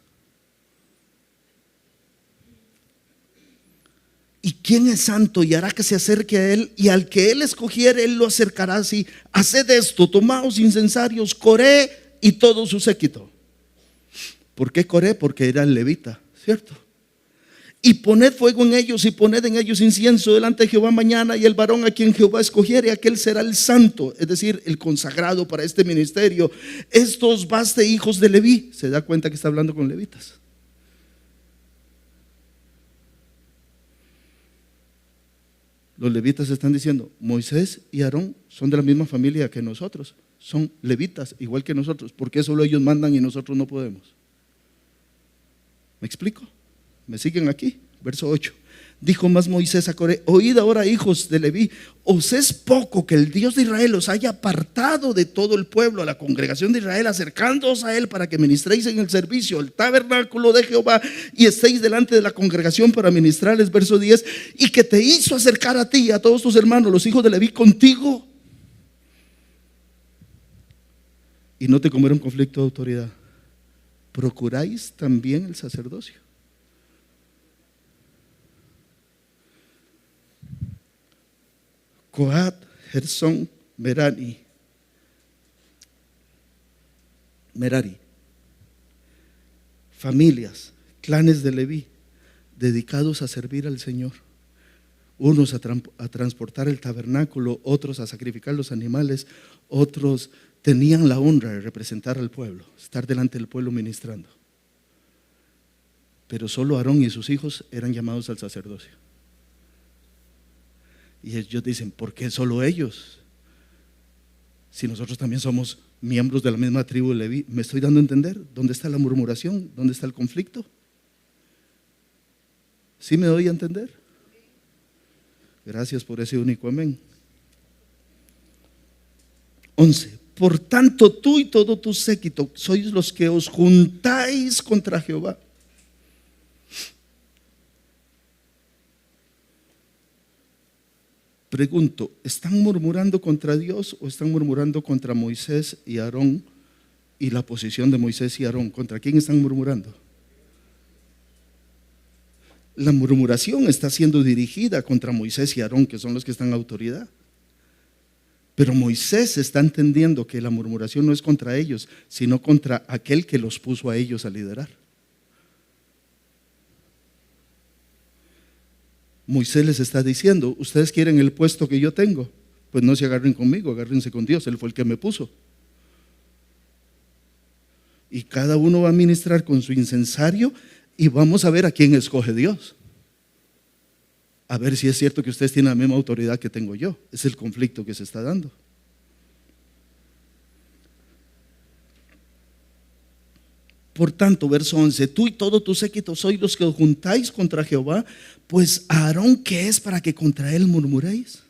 ¿Y quién es santo y hará que se acerque a él? Y al que él escogiere, él lo acercará así: haced esto, tomaos incensarios, Coré y todo su séquito. ¿Por qué Coré? Porque era el levita, ¿cierto? Y poned fuego en ellos y poned en ellos incienso delante de Jehová mañana, y el varón a quien Jehová escogiere, aquel será el santo, es decir, el consagrado para este ministerio. Estos vaste hijos de Leví. ¿Se da cuenta que está hablando con levitas? Los levitas están diciendo: Moisés y Aarón son de la misma familia que nosotros, son levitas igual que nosotros, ¿por qué solo ellos mandan y nosotros no podemos? ¿Me explico? ¿Me siguen aquí? Verso 8: dijo más Moisés a Coré: oíd ahora, hijos de Leví, ¿os es poco que el Dios de Israel os haya apartado de todo el pueblo, a la congregación de Israel, acercándoos a él para que ministréis en el servicio, el tabernáculo de Jehová, y estéis delante de la congregación para ministrarles? Verso 10: y que te hizo acercar a ti y a todos tus hermanos, los hijos de Leví, contigo. Y note cómo era un conflicto de autoridad. ¿Procuráis también el sacerdocio? Coat, Gersón, Merari, familias, clanes de Leví, dedicados a servir al Señor. Unos a transportar el tabernáculo, otros a sacrificar los animales, otros tenían la honra de representar al pueblo, estar delante del pueblo ministrando. Pero solo Aarón y sus hijos eran llamados al sacerdocio. Y ellos dicen: ¿por qué solo ellos? Si nosotros también somos miembros de la misma tribu de Leví. ¿Me estoy dando a entender? ¿Dónde está la murmuración? ¿Dónde está el conflicto? ¿Sí me doy a entender? Gracias por ese único amén. 11: por tanto, tú y todo tu séquito sois los que os juntáis contra Jehová. Pregunto: ¿están murmurando contra Dios o están murmurando contra Moisés y Aarón y la posición de Moisés y Aarón? ¿Contra quién están murmurando? La murmuración está siendo dirigida contra Moisés y Aarón, que son los que están en autoridad. Pero Moisés está entendiendo que la murmuración no es contra ellos, sino contra aquel que los puso a ellos a liderar. Moisés les está diciendo: ustedes quieren el puesto que yo tengo, pues no se agarren conmigo, agárrense con Dios, Él fue el que me puso. Y cada uno va a ministrar con su incensario y vamos a ver a quién escoge Dios. A ver si es cierto que ustedes tienen la misma autoridad que tengo yo. Es el conflicto que se está dando. Por tanto, verso 11, tú y todo tu séquito sois los que os juntáis contra Jehová, pues a Aarón, ¿qué es para que contra él murmuréis?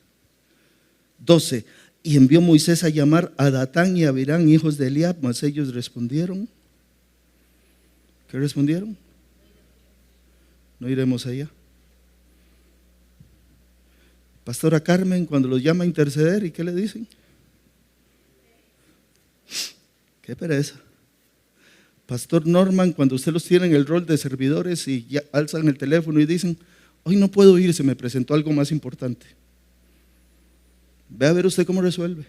12, y envió Moisés a llamar a Datán y a Abirán, hijos de Eliab, mas ellos respondieron. ¿Qué respondieron? No iremos allá. Pastora Carmen, cuando los llama a interceder, ¿y qué le dicen? Qué pereza. Pastor Norman, cuando usted los tiene en el rol de servidores y ya alzan el teléfono y dicen, hoy no puedo ir, se me presentó algo más importante. Ve a ver usted cómo resuelve.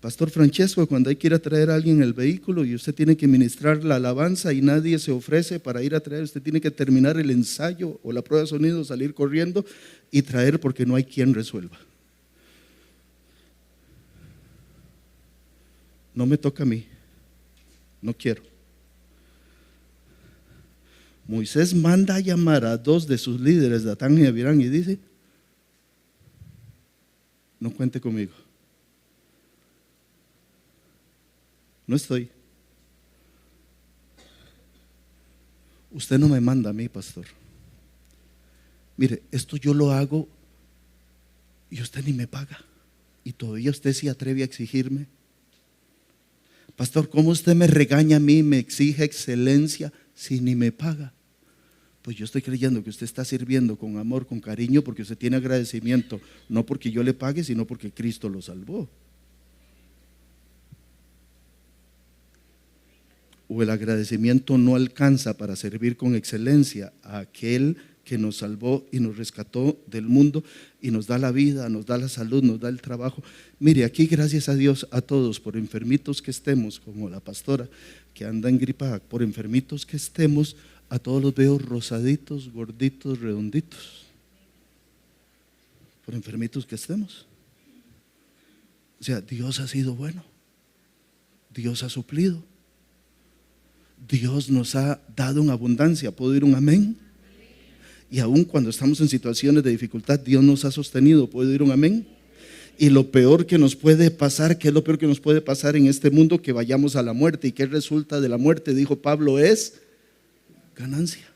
Pastor Francesco, cuando hay que ir a traer a alguien en el vehículo y usted tiene que ministrar la alabanza y nadie se ofrece para ir a traer, usted tiene que terminar el ensayo o la prueba de sonido, salir corriendo y traer porque no hay quien resuelva. No me toca a mí, no quiero. Moisés manda a llamar a dos de sus líderes, Datán y Abirán, y dice, no cuente conmigo. No estoy. Usted no me manda a mí, pastor. Mire, esto yo lo hago y usted ni me paga. Y todavía usted se atreve a exigirme. Pastor, ¿cómo usted me regaña a mí, me exige excelencia si ni me paga? Pues yo estoy creyendo que usted está sirviendo con amor, con cariño, porque usted tiene agradecimiento, no porque yo le pague, sino porque Cristo lo salvó. O el agradecimiento no alcanza para servir con excelencia a aquel que nos salvó y nos rescató del mundo y nos da la vida, nos da la salud, nos da el trabajo. Mire, aquí gracias a Dios a todos, por enfermitos que estemos, como la pastora que anda engripada, por enfermitos que estemos, a todos los veo rosaditos, gorditos, redonditos. Por enfermitos que estemos. O sea, Dios ha sido bueno. Dios ha suplido. Dios nos ha dado en abundancia. ¿Puedo oír un amén? Y aún cuando estamos en situaciones de dificultad, Dios nos ha sostenido. ¿Puedo oír un amén? Y lo peor que nos puede pasar, ¿qué es lo peor que nos puede pasar en este mundo? Que vayamos a la muerte. ¿Y qué resulta de la muerte? Dijo Pablo, es ganancia.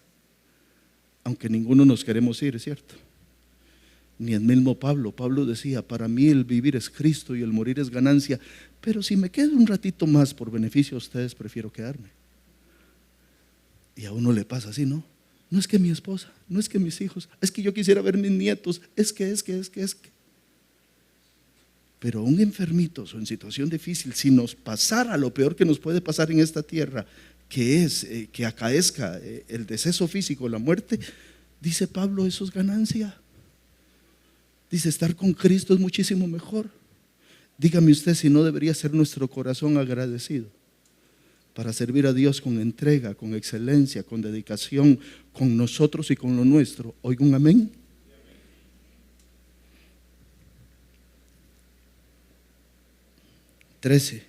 Aunque ninguno nos queremos ir, es cierto. Ni el mismo Pablo. Pablo decía, para mí el vivir es Cristo y el morir es ganancia. Pero si me quedo un ratito más por beneficio a ustedes, prefiero quedarme. Y a uno le pasa así, ¿no? No es que mi esposa, no es que mis hijos, es que yo quisiera ver mis nietos, es que. Pero un enfermitos o en situación difícil, si nos pasara lo peor que nos puede pasar en esta tierra, que es que acaezca el deceso físico, la muerte, dice Pablo, eso es ganancia. Dice, estar con Cristo es muchísimo mejor. Dígame usted si no debería ser nuestro corazón agradecido para servir a Dios con entrega, con excelencia, con dedicación, con nosotros y con lo nuestro. Oiga un amén. Trece.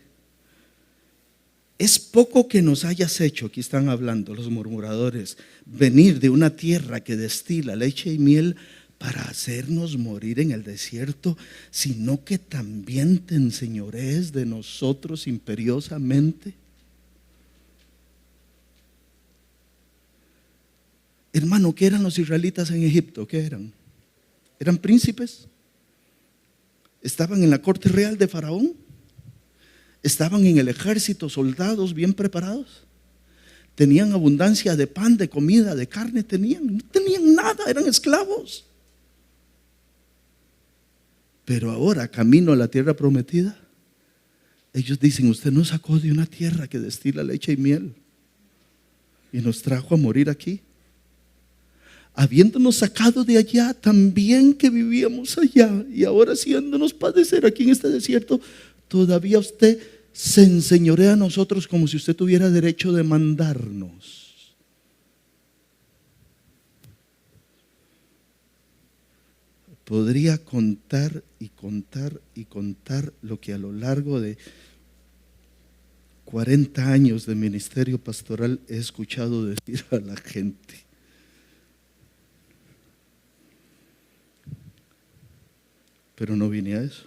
Es poco que nos hayas hecho, aquí están hablando los murmuradores, venir de una tierra que destila leche y miel para hacernos morir en el desierto, sino que también te enseñorees de nosotros imperiosamente. Hermano, ¿qué eran los israelitas en Egipto? ¿Qué eran? ¿Eran príncipes? ¿Estaban en la corte real de Faraón? ¿Estaban en el ejército, soldados bien preparados? ¿Tenían abundancia de pan, de comida, de carne? No tenían nada, eran esclavos. Pero ahora, camino a la tierra prometida, ellos dicen, usted nos sacó de una tierra que destila leche y miel y nos trajo a morir aquí. Habiéndonos sacado de allá, también que vivíamos allá, y ahora haciéndonos padecer aquí en este desierto, todavía usted se enseñorea a nosotros como si usted tuviera derecho de mandarnos. Podría contar y contar y contar lo que a lo largo de 40 años de ministerio pastoral he escuchado decir a la gente. Pero no vine a eso.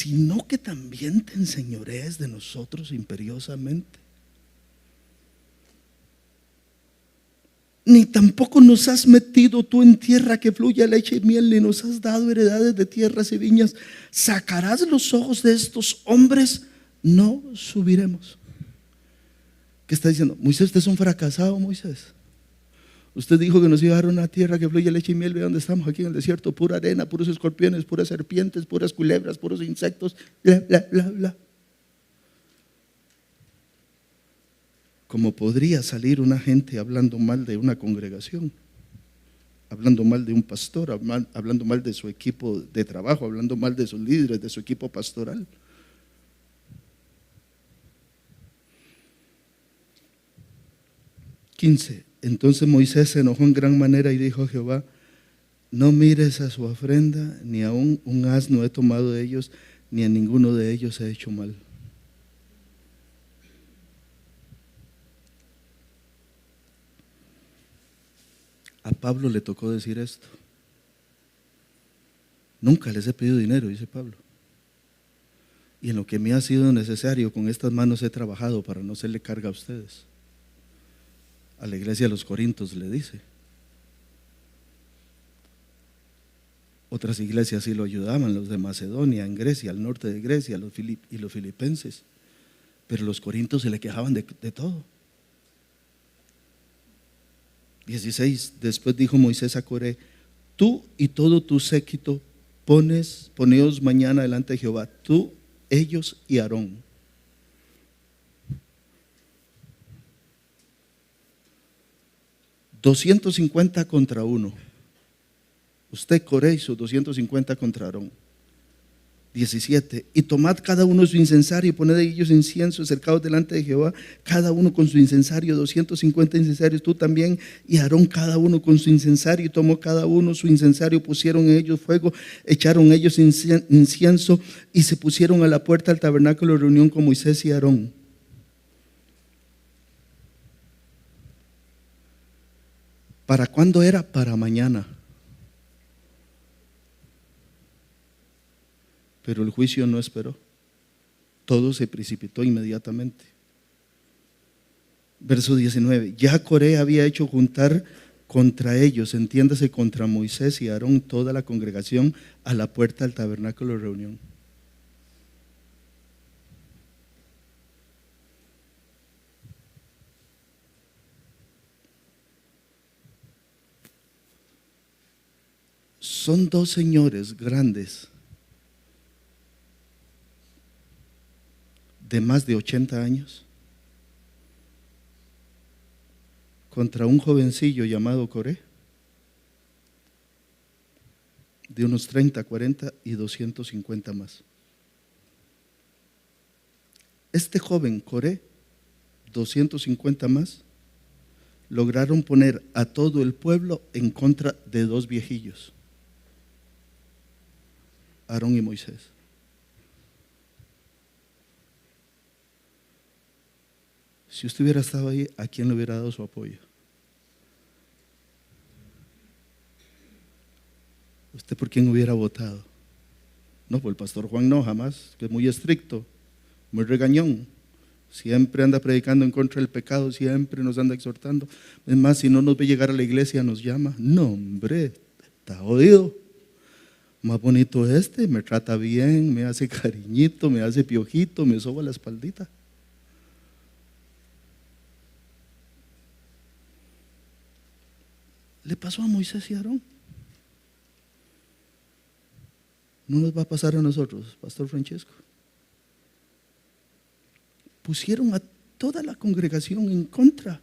sino que también te enseñorees de nosotros imperiosamente. Ni tampoco nos has metido tú en tierra que fluya leche y miel, ni nos has dado heredades de tierras y viñas. Sacarás los ojos de estos hombres, no subiremos. ¿Qué está diciendo? Moisés, usted es un fracasado, Moisés. Usted dijo que nos iba a dar una tierra que fluye leche y miel. Ve dónde estamos, aquí en el desierto, pura arena, puros escorpiones, puras serpientes, puras culebras, puros insectos, bla, bla, bla, bla. Como podría salir una gente hablando mal de una congregación, hablando mal de un pastor, hablando mal de su equipo de trabajo, hablando mal de sus líderes, de su equipo pastoral. Entonces Moisés se enojó en gran manera y dijo a Jehová: no mires a su ofrenda, ni aun un asno he tomado de ellos, ni a ninguno de ellos he hecho mal. A Pablo le tocó decir esto. Nunca les he pedido dinero, dice Pablo. Y en lo que me ha sido necesario, con estas manos he trabajado para no serle carga a ustedes. A la iglesia de los Corintios le dice. Otras iglesias sí lo ayudaban, los de Macedonia, en Grecia, al norte de Grecia, y los filipenses. Pero los corintios se le quejaban de todo. 16. Después dijo Moisés a Coré: tú y todo tu séquito poneos mañana delante de Jehová, tú, ellos y Aarón. $250 contra uno. Usted, Coré, y sus 250 contra Aarón. 17. Y tomad cada uno su incensario y poned de ellos incienso acercados delante de Jehová, cada uno con su incensario, 250 incensarios, tú también y Aarón cada uno con su incensario. Y tomó cada uno su incensario, pusieron en ellos fuego, echaron ellos incienso y se pusieron a la puerta del tabernáculo de reunión con Moisés y Aarón. ¿Para cuándo era? Para mañana. Pero el juicio no esperó. Todo se precipitó inmediatamente. Verso 19. Ya Coré había hecho juntar contra ellos, entiéndase, contra Moisés y Aarón, toda la congregación a la puerta del tabernáculo de reunión. Son dos señores grandes de más de 80 años contra un jovencillo llamado Coré de unos 30, 40 y 250 más. Este joven Coré, 250 más, lograron poner a todo el pueblo en contra de dos viejillos, Aarón y Moisés. Si usted hubiera estado ahí, ¿a quién le hubiera dado su apoyo? ¿Usted por quién hubiera votado? No, por el pastor Juan no, jamás, que es muy estricto, muy regañón. Siempre anda predicando en contra del pecado, siempre nos anda exhortando. Es más, si no nos ve llegar a la iglesia, nos llama. No, hombre, está jodido. Más bonito me trata bien, me hace cariñito, me hace piojito, me soba la espaldita. Le pasó a Moisés y a Aarón. No nos va a pasar a nosotros, Pastor Francesco. Pusieron a toda la congregación en contra.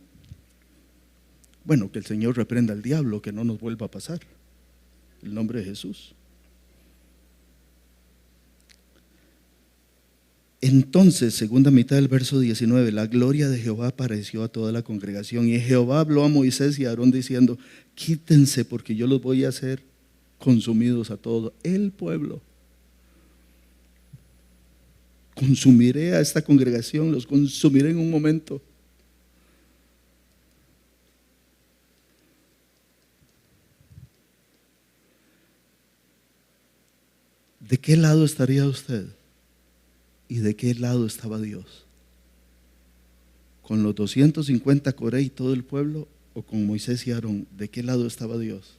Bueno, que el Señor reprenda al diablo, que no nos vuelva a pasar. En el nombre de Jesús. Entonces, segunda mitad del verso 19, la gloria de Jehová apareció a toda la congregación y Jehová habló a Moisés y a Aarón diciendo: quítense porque yo los voy a hacer consumidos a todo el pueblo. Consumiré a esta congregación, los consumiré en un momento. ¿De qué lado estaría usted? ¿Y de qué lado estaba Dios? ¿Con los 250 Coré y todo el pueblo? ¿O con Moisés y Aarón? ¿De qué lado estaba Dios?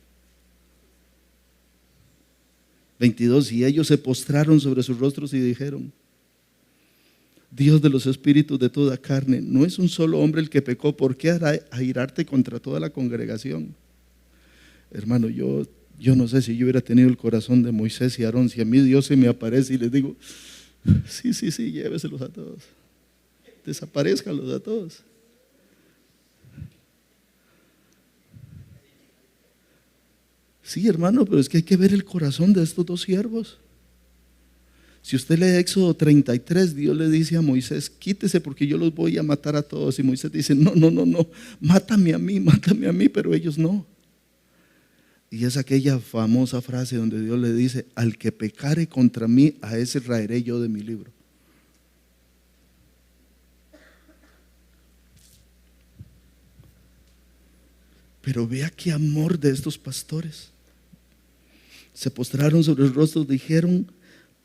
22. Y ellos se postraron sobre sus rostros y dijeron: Dios de los espíritus de toda carne, no es un solo hombre el que pecó. ¿Por qué hará airarte contra toda la congregación? Hermano, yo no sé si yo hubiera tenido el corazón de Moisés y Aarón. Si a mí Dios se me aparece y les digo: sí, lléveselos a todos, desaparezcanlos a todos. Sí, hermano, pero es que hay que ver el corazón de estos dos siervos. Si usted lee Éxodo 33, Dios le dice a Moisés: quítese porque yo los voy a matar a todos. Y Moisés dice: no, mátame a mí, pero ellos no. Y es aquella famosa frase donde Dios le dice: al que pecare contra mí, a ese raeré yo de mi libro. Pero vea qué amor de estos pastores. Se postraron sobre los rostros, dijeron: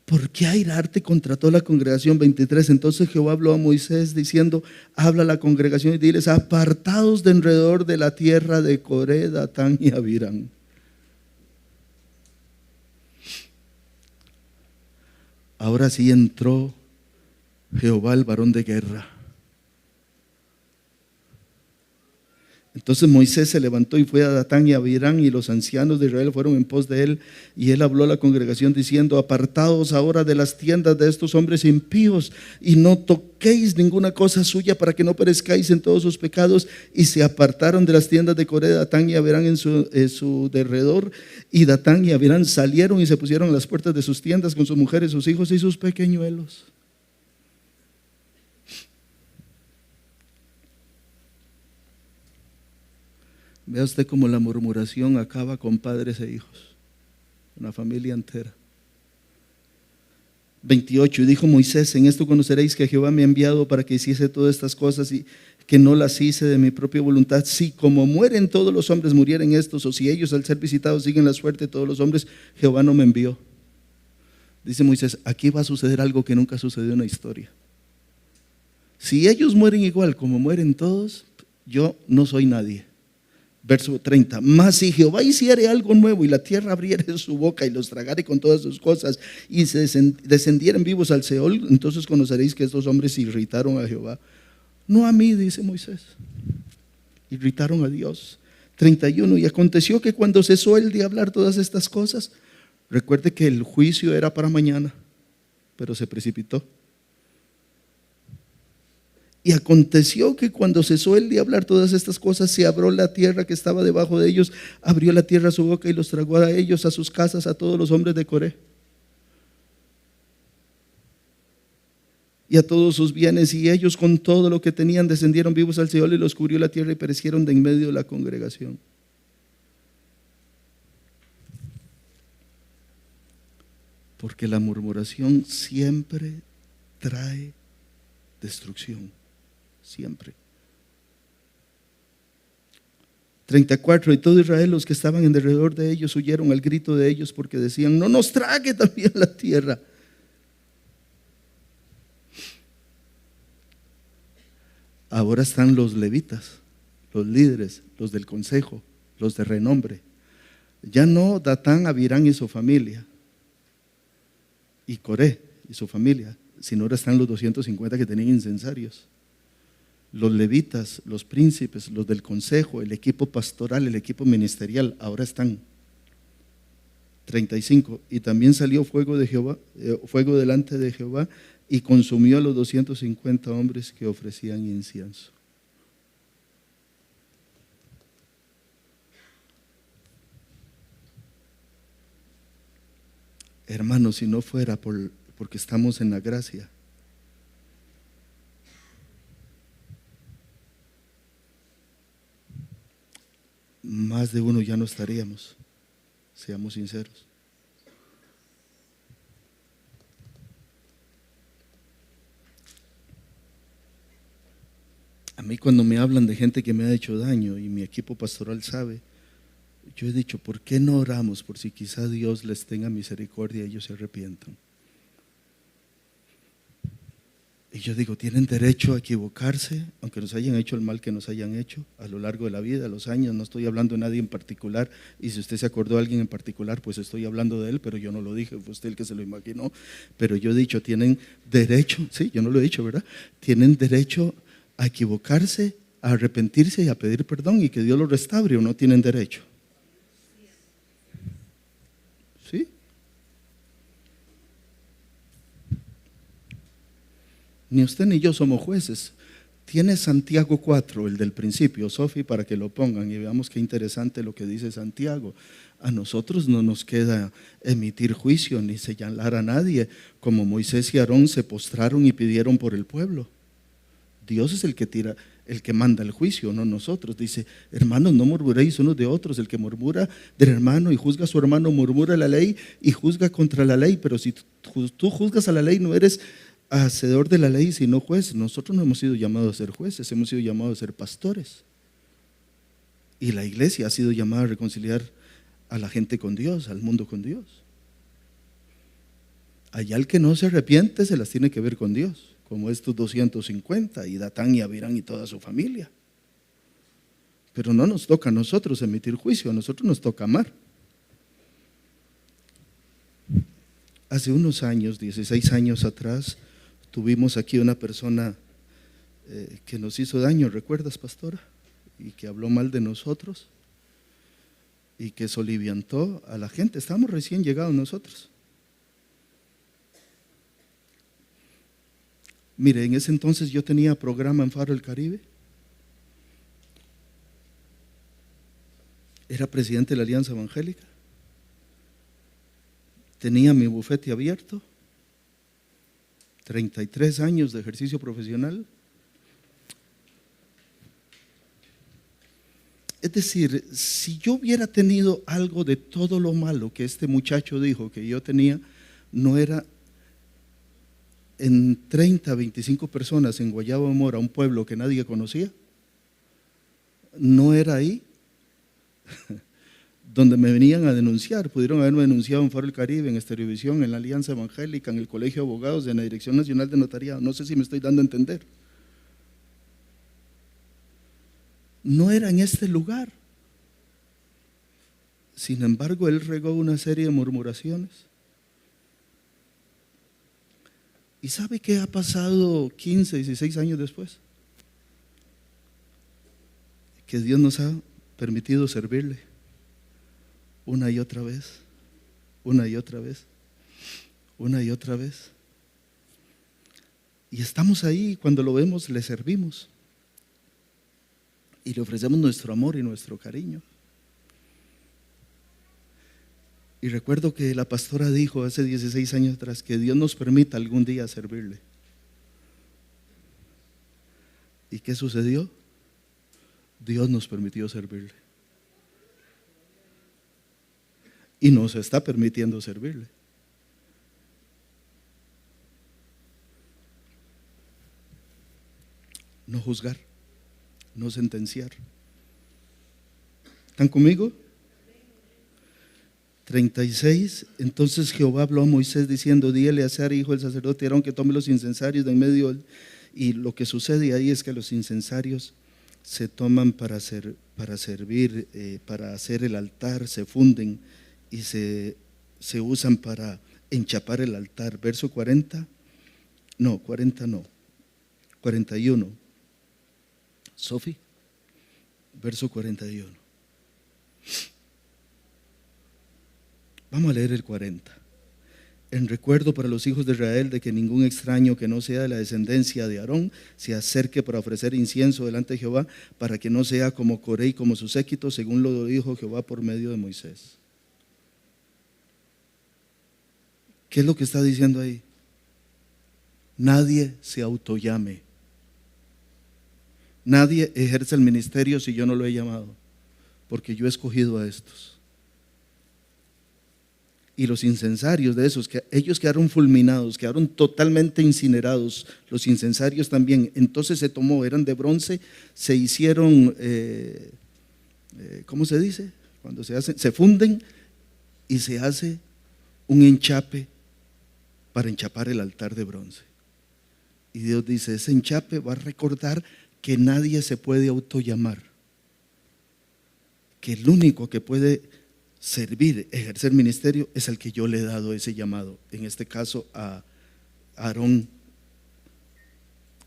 ¿por qué airarte contra toda la congregación? 23. Entonces Jehová habló a Moisés diciendo: habla a la congregación y diles: apartados de alrededor de la tierra de Coré, Datán y Abirán. Ahora sí entró Jehová, el varón de guerra. Entonces Moisés se levantó y fue a Datán y a Abirán, y los ancianos de Israel fueron en pos de él. Y él habló a la congregación diciendo: apartaos ahora de las tiendas de estos hombres impíos, y no toquéis ninguna cosa suya, para que no perezcáis en todos sus pecados. Y se apartaron de las tiendas de Coré, Datán y Abirán en su derredor. Y Datán y Abirán salieron y se pusieron a las puertas de sus tiendas con sus mujeres, sus hijos y sus pequeñuelos. Vea usted cómo la murmuración acaba con padres e hijos, una familia entera. 28. Y dijo Moisés: en esto conoceréis que Jehová me ha enviado para que hiciese todas estas cosas, y que no las hice de mi propia voluntad. Si como mueren todos los hombres murieren estos, o si ellos al ser visitados siguen la suerte de todos los hombres, Jehová no me envió. Dice Moisés: aquí va a suceder algo que nunca sucedió en la historia. Si ellos mueren igual como mueren todos, yo no soy nadie. Verso 30. Mas si Jehová hiciere algo nuevo, y la tierra abriere su boca y los tragare con todas sus cosas, y se descendieren vivos al Seol, entonces conoceréis que estos hombres irritaron a Jehová, no a mí, dice Moisés, irritaron a Dios. 31. Y aconteció que cuando cesó él de hablar todas estas cosas, recuerde que el juicio era para mañana, pero se precipitó. Y aconteció que cuando cesó él de hablar todas estas cosas, se abrió la tierra que estaba debajo de ellos, abrió la tierra su boca y los tragó a ellos, a sus casas, a todos los hombres de Coré, y a todos sus bienes, y ellos con todo lo que tenían descendieron vivos al Seol, y los cubrió la tierra y perecieron de en medio de la congregación. Porque la murmuración siempre trae destrucción. Siempre. 34. Y todo Israel, los que estaban en derredor de ellos, huyeron al grito de ellos, porque decían: no nos trague también la tierra. Ahora están los levitas, los líderes, los del consejo, los de renombre. Ya no Datán, Abirán y su familia, y Coré y su familia, sino ahora están los 250 que tenían incensarios. Los levitas, los príncipes, los del consejo, el equipo pastoral, el equipo ministerial, ahora están. 35. Y también salió fuego de Jehová, fuego delante de Jehová, y consumió a los 250 hombres que ofrecían incienso. Hermanos, si no fuera porque estamos en la gracia, más de uno ya no estaríamos, seamos sinceros. A mí, cuando me hablan de gente que me ha hecho daño, y mi equipo pastoral sabe, yo he dicho: ¿por qué no oramos por si quizá Dios les tenga misericordia y ellos se arrepientan? Y yo digo, tienen derecho a equivocarse, aunque nos hayan hecho el mal que nos hayan hecho a lo largo de la vida, los años. No estoy hablando de nadie en particular, y si usted se acordó de alguien en particular, pues estoy hablando de él, pero yo no lo dije, fue usted el que se lo imaginó. Pero yo he dicho, tienen derecho, sí, yo no lo he dicho, ¿verdad? Tienen derecho a equivocarse, a arrepentirse y a pedir perdón y que Dios los restaure, ¿o no tienen derecho? ¿Sí? Ni usted ni yo somos jueces. Tiene Santiago 4, el del principio, Sofi, para que lo pongan y veamos qué interesante lo que dice Santiago. A nosotros no nos queda emitir juicio ni señalar a nadie, como Moisés y Aarón se postraron y pidieron por el pueblo. Dios es el que tira, el que manda el juicio, no nosotros. Dice, hermanos, no murmuréis unos de otros. El que murmura del hermano y juzga a su hermano, murmura la ley y juzga contra la ley. Pero si tú juzgas a la ley, no eres hacedor de la ley, sino juez. Nosotros no hemos sido llamados a ser jueces, hemos sido llamados a ser pastores. Y la iglesia ha sido llamada a reconciliar a la gente con Dios, al mundo con Dios. Allá el que no se arrepiente se las tiene que ver con Dios, como estos 250 y Datán y Abirán y toda su familia. Pero no nos toca a nosotros emitir juicio, a nosotros nos toca amar. Hace unos años, 16 años atrás, tuvimos aquí una persona que nos hizo daño, ¿recuerdas, pastora? Y que habló mal de nosotros y que soliviantó a la gente. Estábamos recién llegados nosotros. Mire, en ese entonces yo tenía programa en Faro del Caribe. Era presidente de la Alianza Evangélica. Tenía mi bufete abierto. 33 años de ejercicio profesional. Es decir, si yo hubiera tenido algo de todo lo malo que este muchacho dijo que yo tenía, no era en 30, 25 personas en Guayabo de Mora, un pueblo que nadie conocía, no era ahí donde me venían a denunciar. Pudieron haberme denunciado en Faro del Caribe, en Estereovisión, en la Alianza Evangélica, en el Colegio de Abogados, en la Dirección Nacional de Notariado. No sé si me estoy dando a entender. No era en este lugar. Sin embargo, él regó una serie de murmuraciones. ¿Y sabe qué ha pasado 15, 16 años después? Que Dios nos ha permitido servirle una y otra vez, una y otra vez, una y otra vez. Y estamos ahí, cuando lo vemos le servimos y le ofrecemos nuestro amor y nuestro cariño. Y recuerdo que la pastora dijo hace 16 años atrás que Dios nos permita algún día servirle. ¿Y qué sucedió? Dios nos permitió servirle. Y nos está permitiendo servirle. No juzgar, no sentenciar. ¿Están conmigo? 36. Entonces Jehová habló a Moisés diciendo: dígale a Eleazar, hijo del sacerdote Aarón, que tome los incensarios de en medio. Y lo que sucede ahí es que los incensarios se toman para servir, para hacer el altar, se funden y se usan para enchapar el altar. Verso 40, no, 40 no, 41. Sofi, verso 41. Vamos a leer el 40. En recuerdo para los hijos de Israel de que ningún extraño que no sea de la descendencia de Aarón se acerque para ofrecer incienso delante de Jehová, para que no sea como Coré y como su séquito, según lo dijo Jehová por medio de Moisés. ¿Qué es lo que está diciendo ahí? Nadie se autollame. Nadie ejerce el ministerio si yo no lo he llamado, porque yo he escogido a estos. Y los incensarios de esos, que ellos quedaron fulminados, quedaron totalmente incinerados, los incensarios también. Entonces se tomó, eran de bronce, se hicieron, ¿cómo se dice? Cuando se hacen, se funden y se hace un enchape para enchapar el altar de bronce. Y Dios dice, ese enchape va a recordar que nadie se puede autollamar, que el único que puede servir, ejercer ministerio, es el que yo le he dado ese llamado, en este caso a Aarón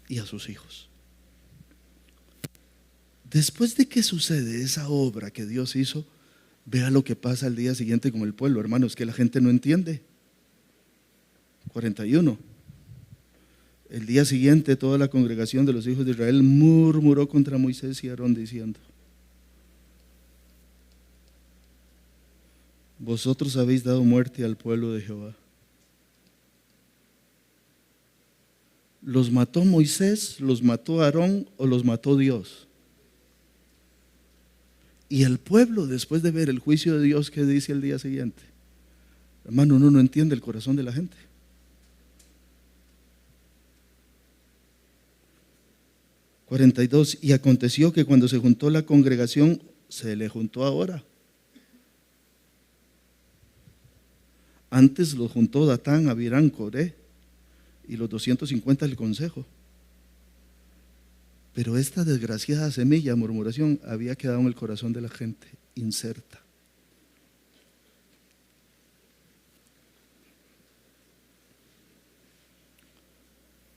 y a sus hijos. Después de que sucede esa obra que Dios hizo, vea lo que pasa al día siguiente con el pueblo, hermanos, que la gente no entiende. 41. El día siguiente toda la congregación de los hijos de Israel murmuró contra Moisés y Aarón diciendo: vosotros habéis dado muerte al pueblo de Jehová. ¿Los mató Moisés, los mató Aarón o los mató Dios? Y el pueblo, después de ver el juicio de Dios, ¿qué dice el día siguiente? Hermano, uno no entiende el corazón de la gente. 42. Y aconteció que cuando se juntó la congregación, se le juntó ahora. Antes lo juntó Datán, Abirán, Coré y los 250 del consejo. Pero esta desgraciada semilla, murmuración, había quedado en el corazón de la gente, inserta.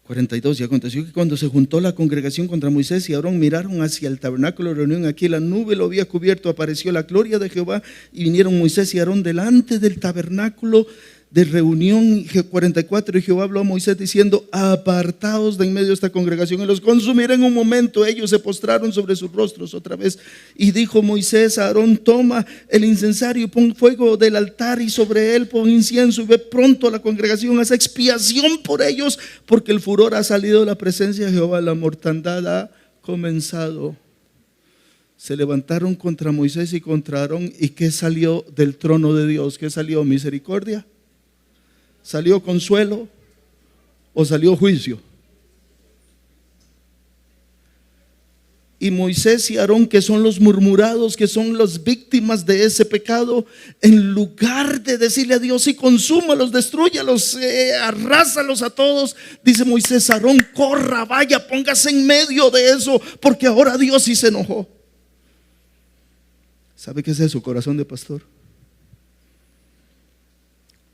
Y aconteció que cuando se juntó la congregación contra Moisés y Aarón, miraron hacia el tabernáculo de reunión. Aquí la nube lo había cubierto, apareció la gloria de Jehová, y vinieron Moisés y Aarón delante del tabernáculo de reunión. 44. Y Jehová habló a Moisés diciendo: apartaos de en medio de esta congregación y los consumiré en un momento. Ellos se postraron sobre sus rostros otra vez. Y dijo Moisés a Aarón: toma el incensario y pon fuego del altar, y sobre él pon incienso, y ve pronto a la congregación, haz expiación por ellos, porque el furor ha salido de la presencia de Jehová, la mortandad ha comenzado. Se levantaron contra Moisés y contra Aarón. ¿Y qué salió del trono de Dios? ¿Qué salió? ¿Misericordia? ¿Salió consuelo o salió juicio? Y Moisés y Aarón, que son los murmurados, que son las víctimas de ese pecado, en lugar de decirle a Dios: sí, consúmalos, destruyalos, arrásalos a todos, dice Moisés: Aarón, corra, vaya, póngase en medio de eso, porque ahora Dios sí se enojó. ¿Sabe qué es eso? Corazón de pastor.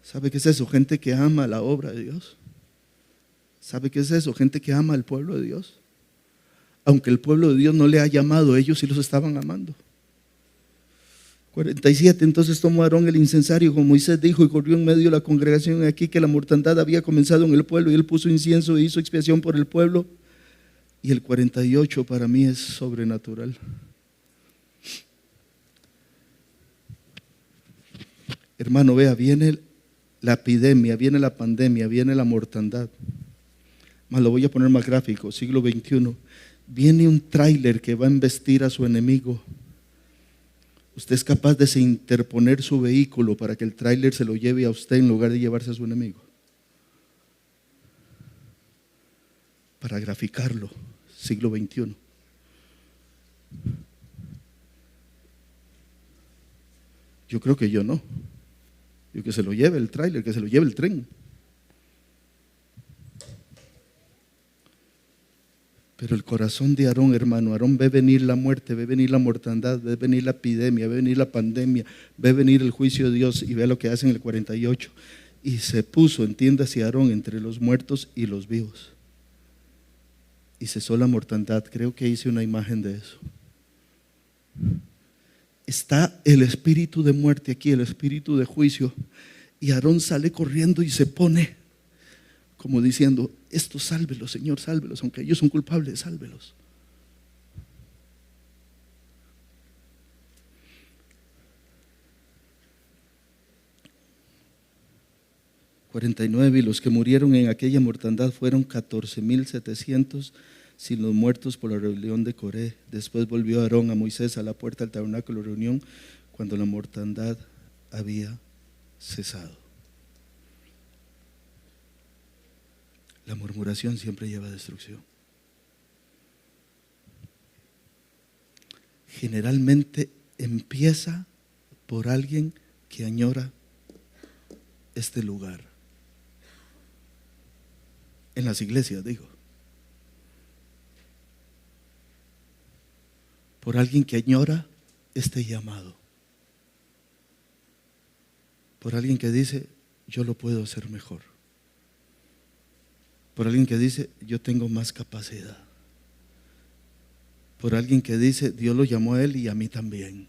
¿Sabe qué es eso? Gente que ama la obra de Dios. ¿Sabe qué es eso? Gente que ama al pueblo de Dios. Aunque el pueblo de Dios no le ha llamado, ellos sí los estaban amando. 47. Entonces tomó Aarón el incensario, como Moisés dijo, y corrió en medio de la congregación. Aquí que la mortandad había comenzado en el pueblo, y él puso incienso e hizo expiación por el pueblo. Y el 48 para mí es sobrenatural. Hermano, vea, viene la epidemia, viene la pandemia, viene la mortandad. Más lo voy a poner más gráfico, siglo XXI. Viene un tráiler que va a embestir a su enemigo. Usted es capaz de interponer su vehículo para que el tráiler se lo lleve a usted en lugar de llevarse a su enemigo. Para graficarlo, siglo XXI. Yo creo que yo no. Yo que se lo lleve el tráiler, que se lo lleve el tren. Pero el corazón de Aarón, hermano, Aarón ve venir la muerte, ve venir la mortandad, ve venir la epidemia, ve venir la pandemia, ve venir el juicio de Dios, y ve lo que hace en el 48. Y se puso, entiéndase, Aarón, entre los muertos y los vivos. Y cesó la mortandad. Creo que hice una imagen de eso. Está el espíritu de muerte aquí, el espíritu de juicio, y Aarón sale corriendo y se pone como diciendo: estos sálvelos, Señor, sálvelos, aunque ellos son culpables, sálvelos. Y los que murieron en aquella mortandad fueron 14,700, sin los muertos por la rebelión de Coré. Después volvió Aarón a Moisés a la puerta del tabernáculo de reunión, cuando la mortandad había cesado. La murmuración siempre lleva a destrucción. Generalmente empieza por alguien que añora este lugar. En las iglesias, digo. por alguien que añora este llamado, por alguien que dice, yo lo puedo hacer mejor, por alguien que dice, yo tengo más capacidad, por alguien que dice, Dios lo llamó a él y a mí también,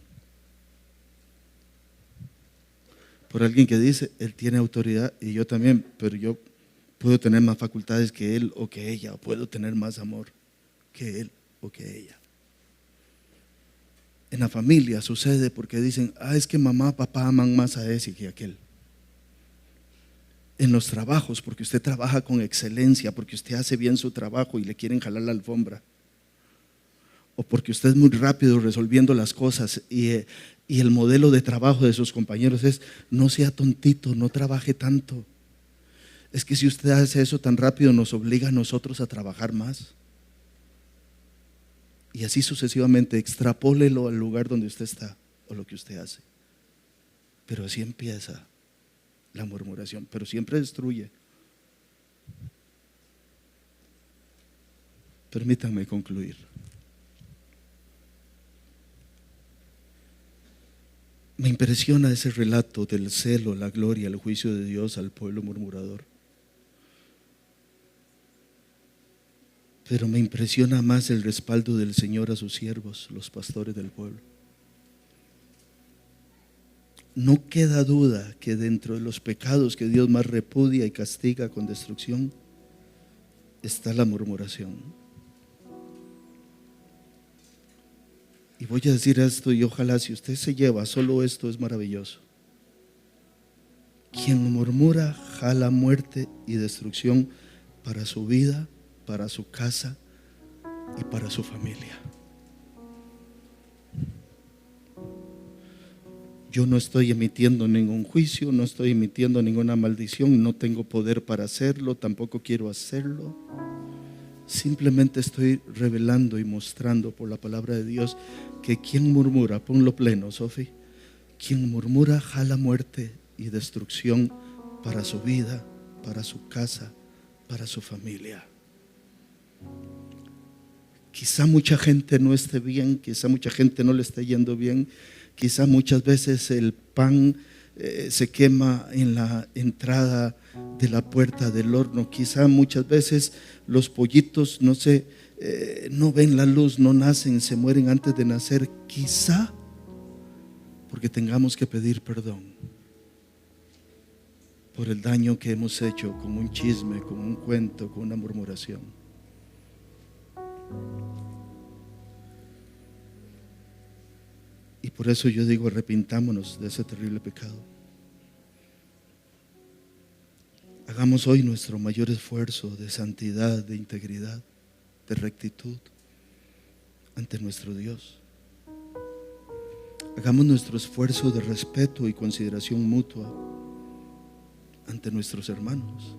por alguien que dice, él tiene autoridad y yo también, pero yo puedo tener más facultades que él o que ella, o puedo tener más amor que él o que ella. En la familia sucede porque dicen, es que mamá, papá aman más a ese que a aquel. En los trabajos, porque usted trabaja con excelencia, porque usted hace bien su trabajo y le quieren jalar la alfombra. O porque usted es muy rápido resolviendo las cosas y el modelo de trabajo de sus compañeros es, no sea tontito, no trabaje tanto. Es que si usted hace eso tan rápido nos obliga a nosotros a trabajar más. Y así sucesivamente, extrapólelo al lugar donde usted está o lo que usted hace. Pero así empieza la murmuración, pero siempre destruye. Permítanme concluir. Me impresiona ese relato del celo, la gloria, el juicio de Dios al pueblo murmurador. Pero me impresiona más el respaldo del Señor a sus siervos, los pastores del pueblo. No queda duda que dentro de los pecados que Dios más repudia y castiga con destrucción está la murmuración. Y voy a decir esto y ojalá si usted se lleva solo esto es maravilloso. Quien murmura jala muerte y destrucción para su vida, para su casa y para su familia. Yo no estoy emitiendo ningún juicio, no estoy emitiendo ninguna maldición, no tengo poder para hacerlo, tampoco quiero hacerlo. Simplemente estoy revelando y mostrando por la palabra de Dios que quien murmura, ponlo pleno, Sofi, quien murmura jala muerte y destrucción para su vida, para su casa, para su familia. Quizá mucha gente no esté bien, quizá mucha gente no le esté yendo bien, quizá muchas veces el pan se quema en la entrada de la puerta del horno, quizá muchas veces los pollitos no ven la luz, no nacen, se mueren antes de nacer, quizá porque tengamos que pedir perdón por el daño que hemos hecho con un chisme, con un cuento, con una murmuración. Y por eso yo digo, arrepintámonos de ese terrible pecado. Hagamos hoy nuestro mayor esfuerzo de santidad, de integridad, de rectitud ante nuestro Dios. Hagamos nuestro esfuerzo de respeto y consideración mutua ante nuestros hermanos.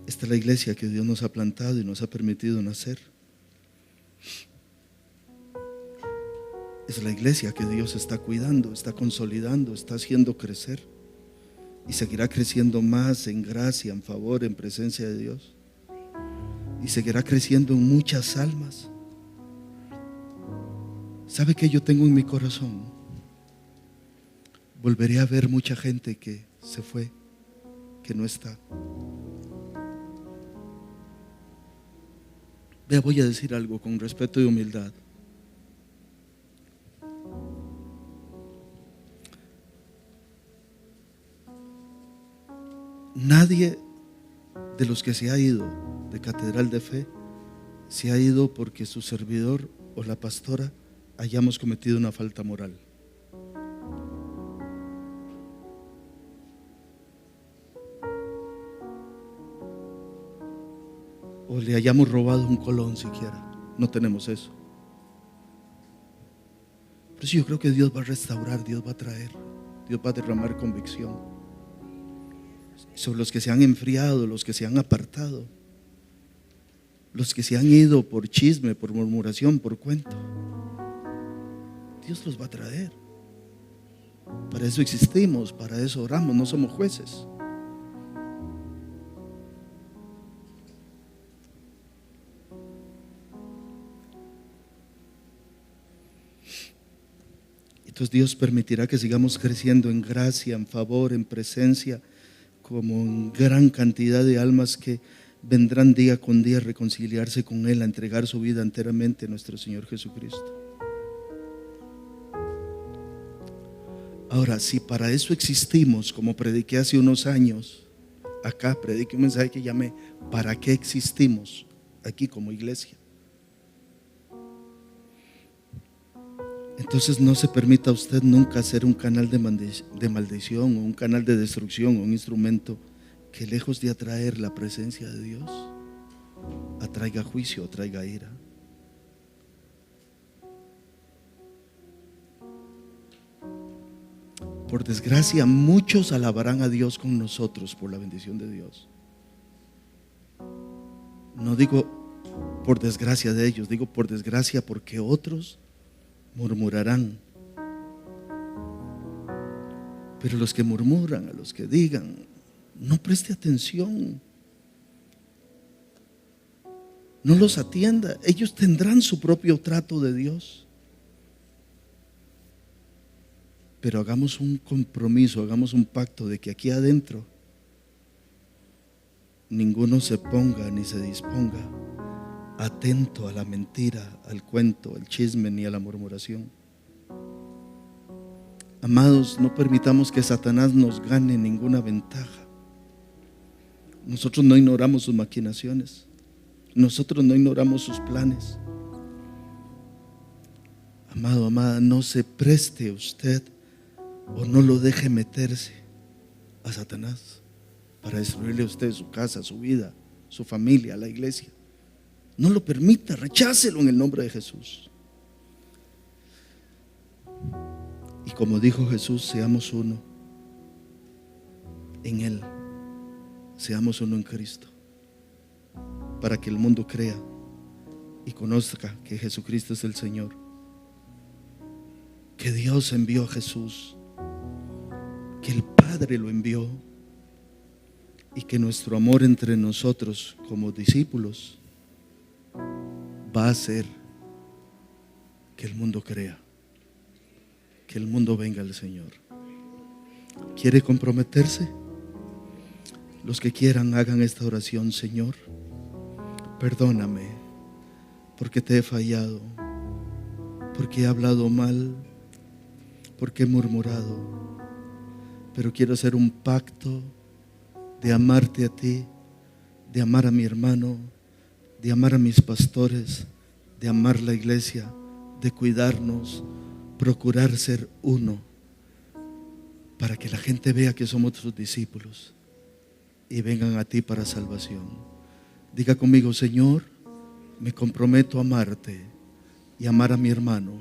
Esta es la iglesia que Dios nos ha plantado y nos ha permitido nacer. Es la iglesia que Dios está cuidando, está consolidando, está haciendo crecer y seguirá creciendo más en gracia, en favor, en presencia de Dios, y seguirá creciendo en muchas almas. ¿Sabe qué yo tengo en mi corazón? Volveré a ver mucha gente que se fue, que no está. Vea, voy a decir algo con respeto y humildad. Nadie de los que se ha ido de Catedral de Fe se ha ido porque su servidor o la pastora hayamos cometido una falta moral. O le hayamos robado un colón siquiera. No tenemos eso. Por eso yo creo que Dios va a restaurar, Dios va a traer, Dios va a derramar convicción sobre los que se han enfriado, los que se han apartado, los que se han ido por chisme, por murmuración, por cuento. Dios los va a traer. Para eso existimos, para eso oramos, no somos jueces. Entonces Dios permitirá que sigamos creciendo en gracia, en favor, en presencia, como en gran cantidad de almas que vendrán día con día a reconciliarse con Él, a entregar su vida enteramente a nuestro Señor Jesucristo. Ahora, si para eso existimos, como prediqué hace unos años, acá prediqué un mensaje que llamé ¿para qué existimos aquí como iglesia? Entonces no se permita a usted nunca ser un canal de maldición o un canal de destrucción o un instrumento que lejos de atraer la presencia de Dios, atraiga juicio, atraiga ira. Por desgracia, muchos alabarán a Dios con nosotros por la bendición de Dios. No digo por desgracia de ellos, digo por desgracia porque otros murmurarán. Pero los que murmuran, a los que digan, no preste atención. No los atienda. Ellos tendrán su propio trato de Dios. Pero hagamos un compromiso, hagamos un pacto de que aquí adentro ninguno se ponga ni se disponga atento a la mentira, al cuento, al chisme ni a la murmuración. Amados, no permitamos que Satanás nos gane ninguna ventaja. Nosotros no ignoramos sus maquinaciones, nosotros no ignoramos sus planes. Amado, amada, no se preste usted o no lo deje meterse a Satanás para destruirle a usted su casa, su vida, su familia, la iglesia. No lo permita, rechácelo en el nombre de Jesús. Y como dijo Jesús, seamos uno en Él, seamos uno en Cristo, para que el mundo crea y conozca que Jesucristo es el Señor, que Dios envió a Jesús, que el Padre lo envió y que nuestro amor entre nosotros como discípulos va a hacer que el mundo crea, que el mundo venga al Señor. ¿Quiere comprometerse? Los que quieran hagan esta oración. Señor, perdóname porque te he fallado, porque he hablado mal, porque he murmurado, pero quiero hacer un pacto de amarte a ti, de amar a mi hermano, de amar a mis pastores, de amar la iglesia, de cuidarnos, procurar ser uno, para que la gente vea que somos tus discípulos y vengan a ti para salvación. Diga conmigo: Señor, me comprometo a amarte y amar a mi hermano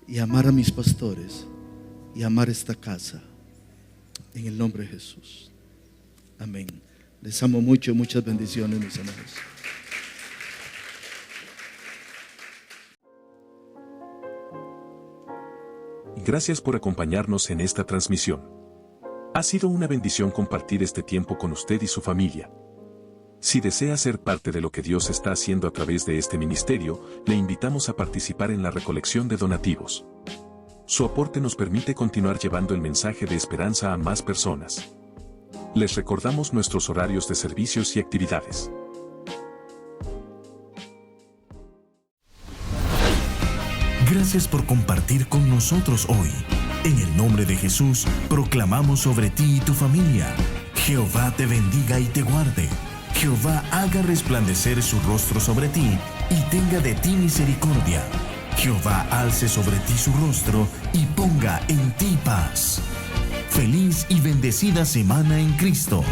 y amar a mis pastores y amar esta casa, en el nombre de Jesús. Amén. Les amo mucho, muchas bendiciones, mis amados. Gracias por acompañarnos en esta transmisión. Ha sido una bendición compartir este tiempo con usted y su familia. Si desea ser parte de lo que Dios está haciendo a través de este ministerio, le invitamos a participar en la recolección de donativos. Su aporte nos permite continuar llevando el mensaje de esperanza a más personas. Les recordamos nuestros horarios de servicios y actividades. Gracias por compartir con nosotros hoy. En el nombre de Jesús, proclamamos sobre ti y tu familia: Jehová te bendiga y te guarde. Jehová haga resplandecer su rostro sobre ti y tenga de ti misericordia. Jehová alce sobre ti su rostro y ponga en ti paz. Feliz y bendecida semana en Cristo.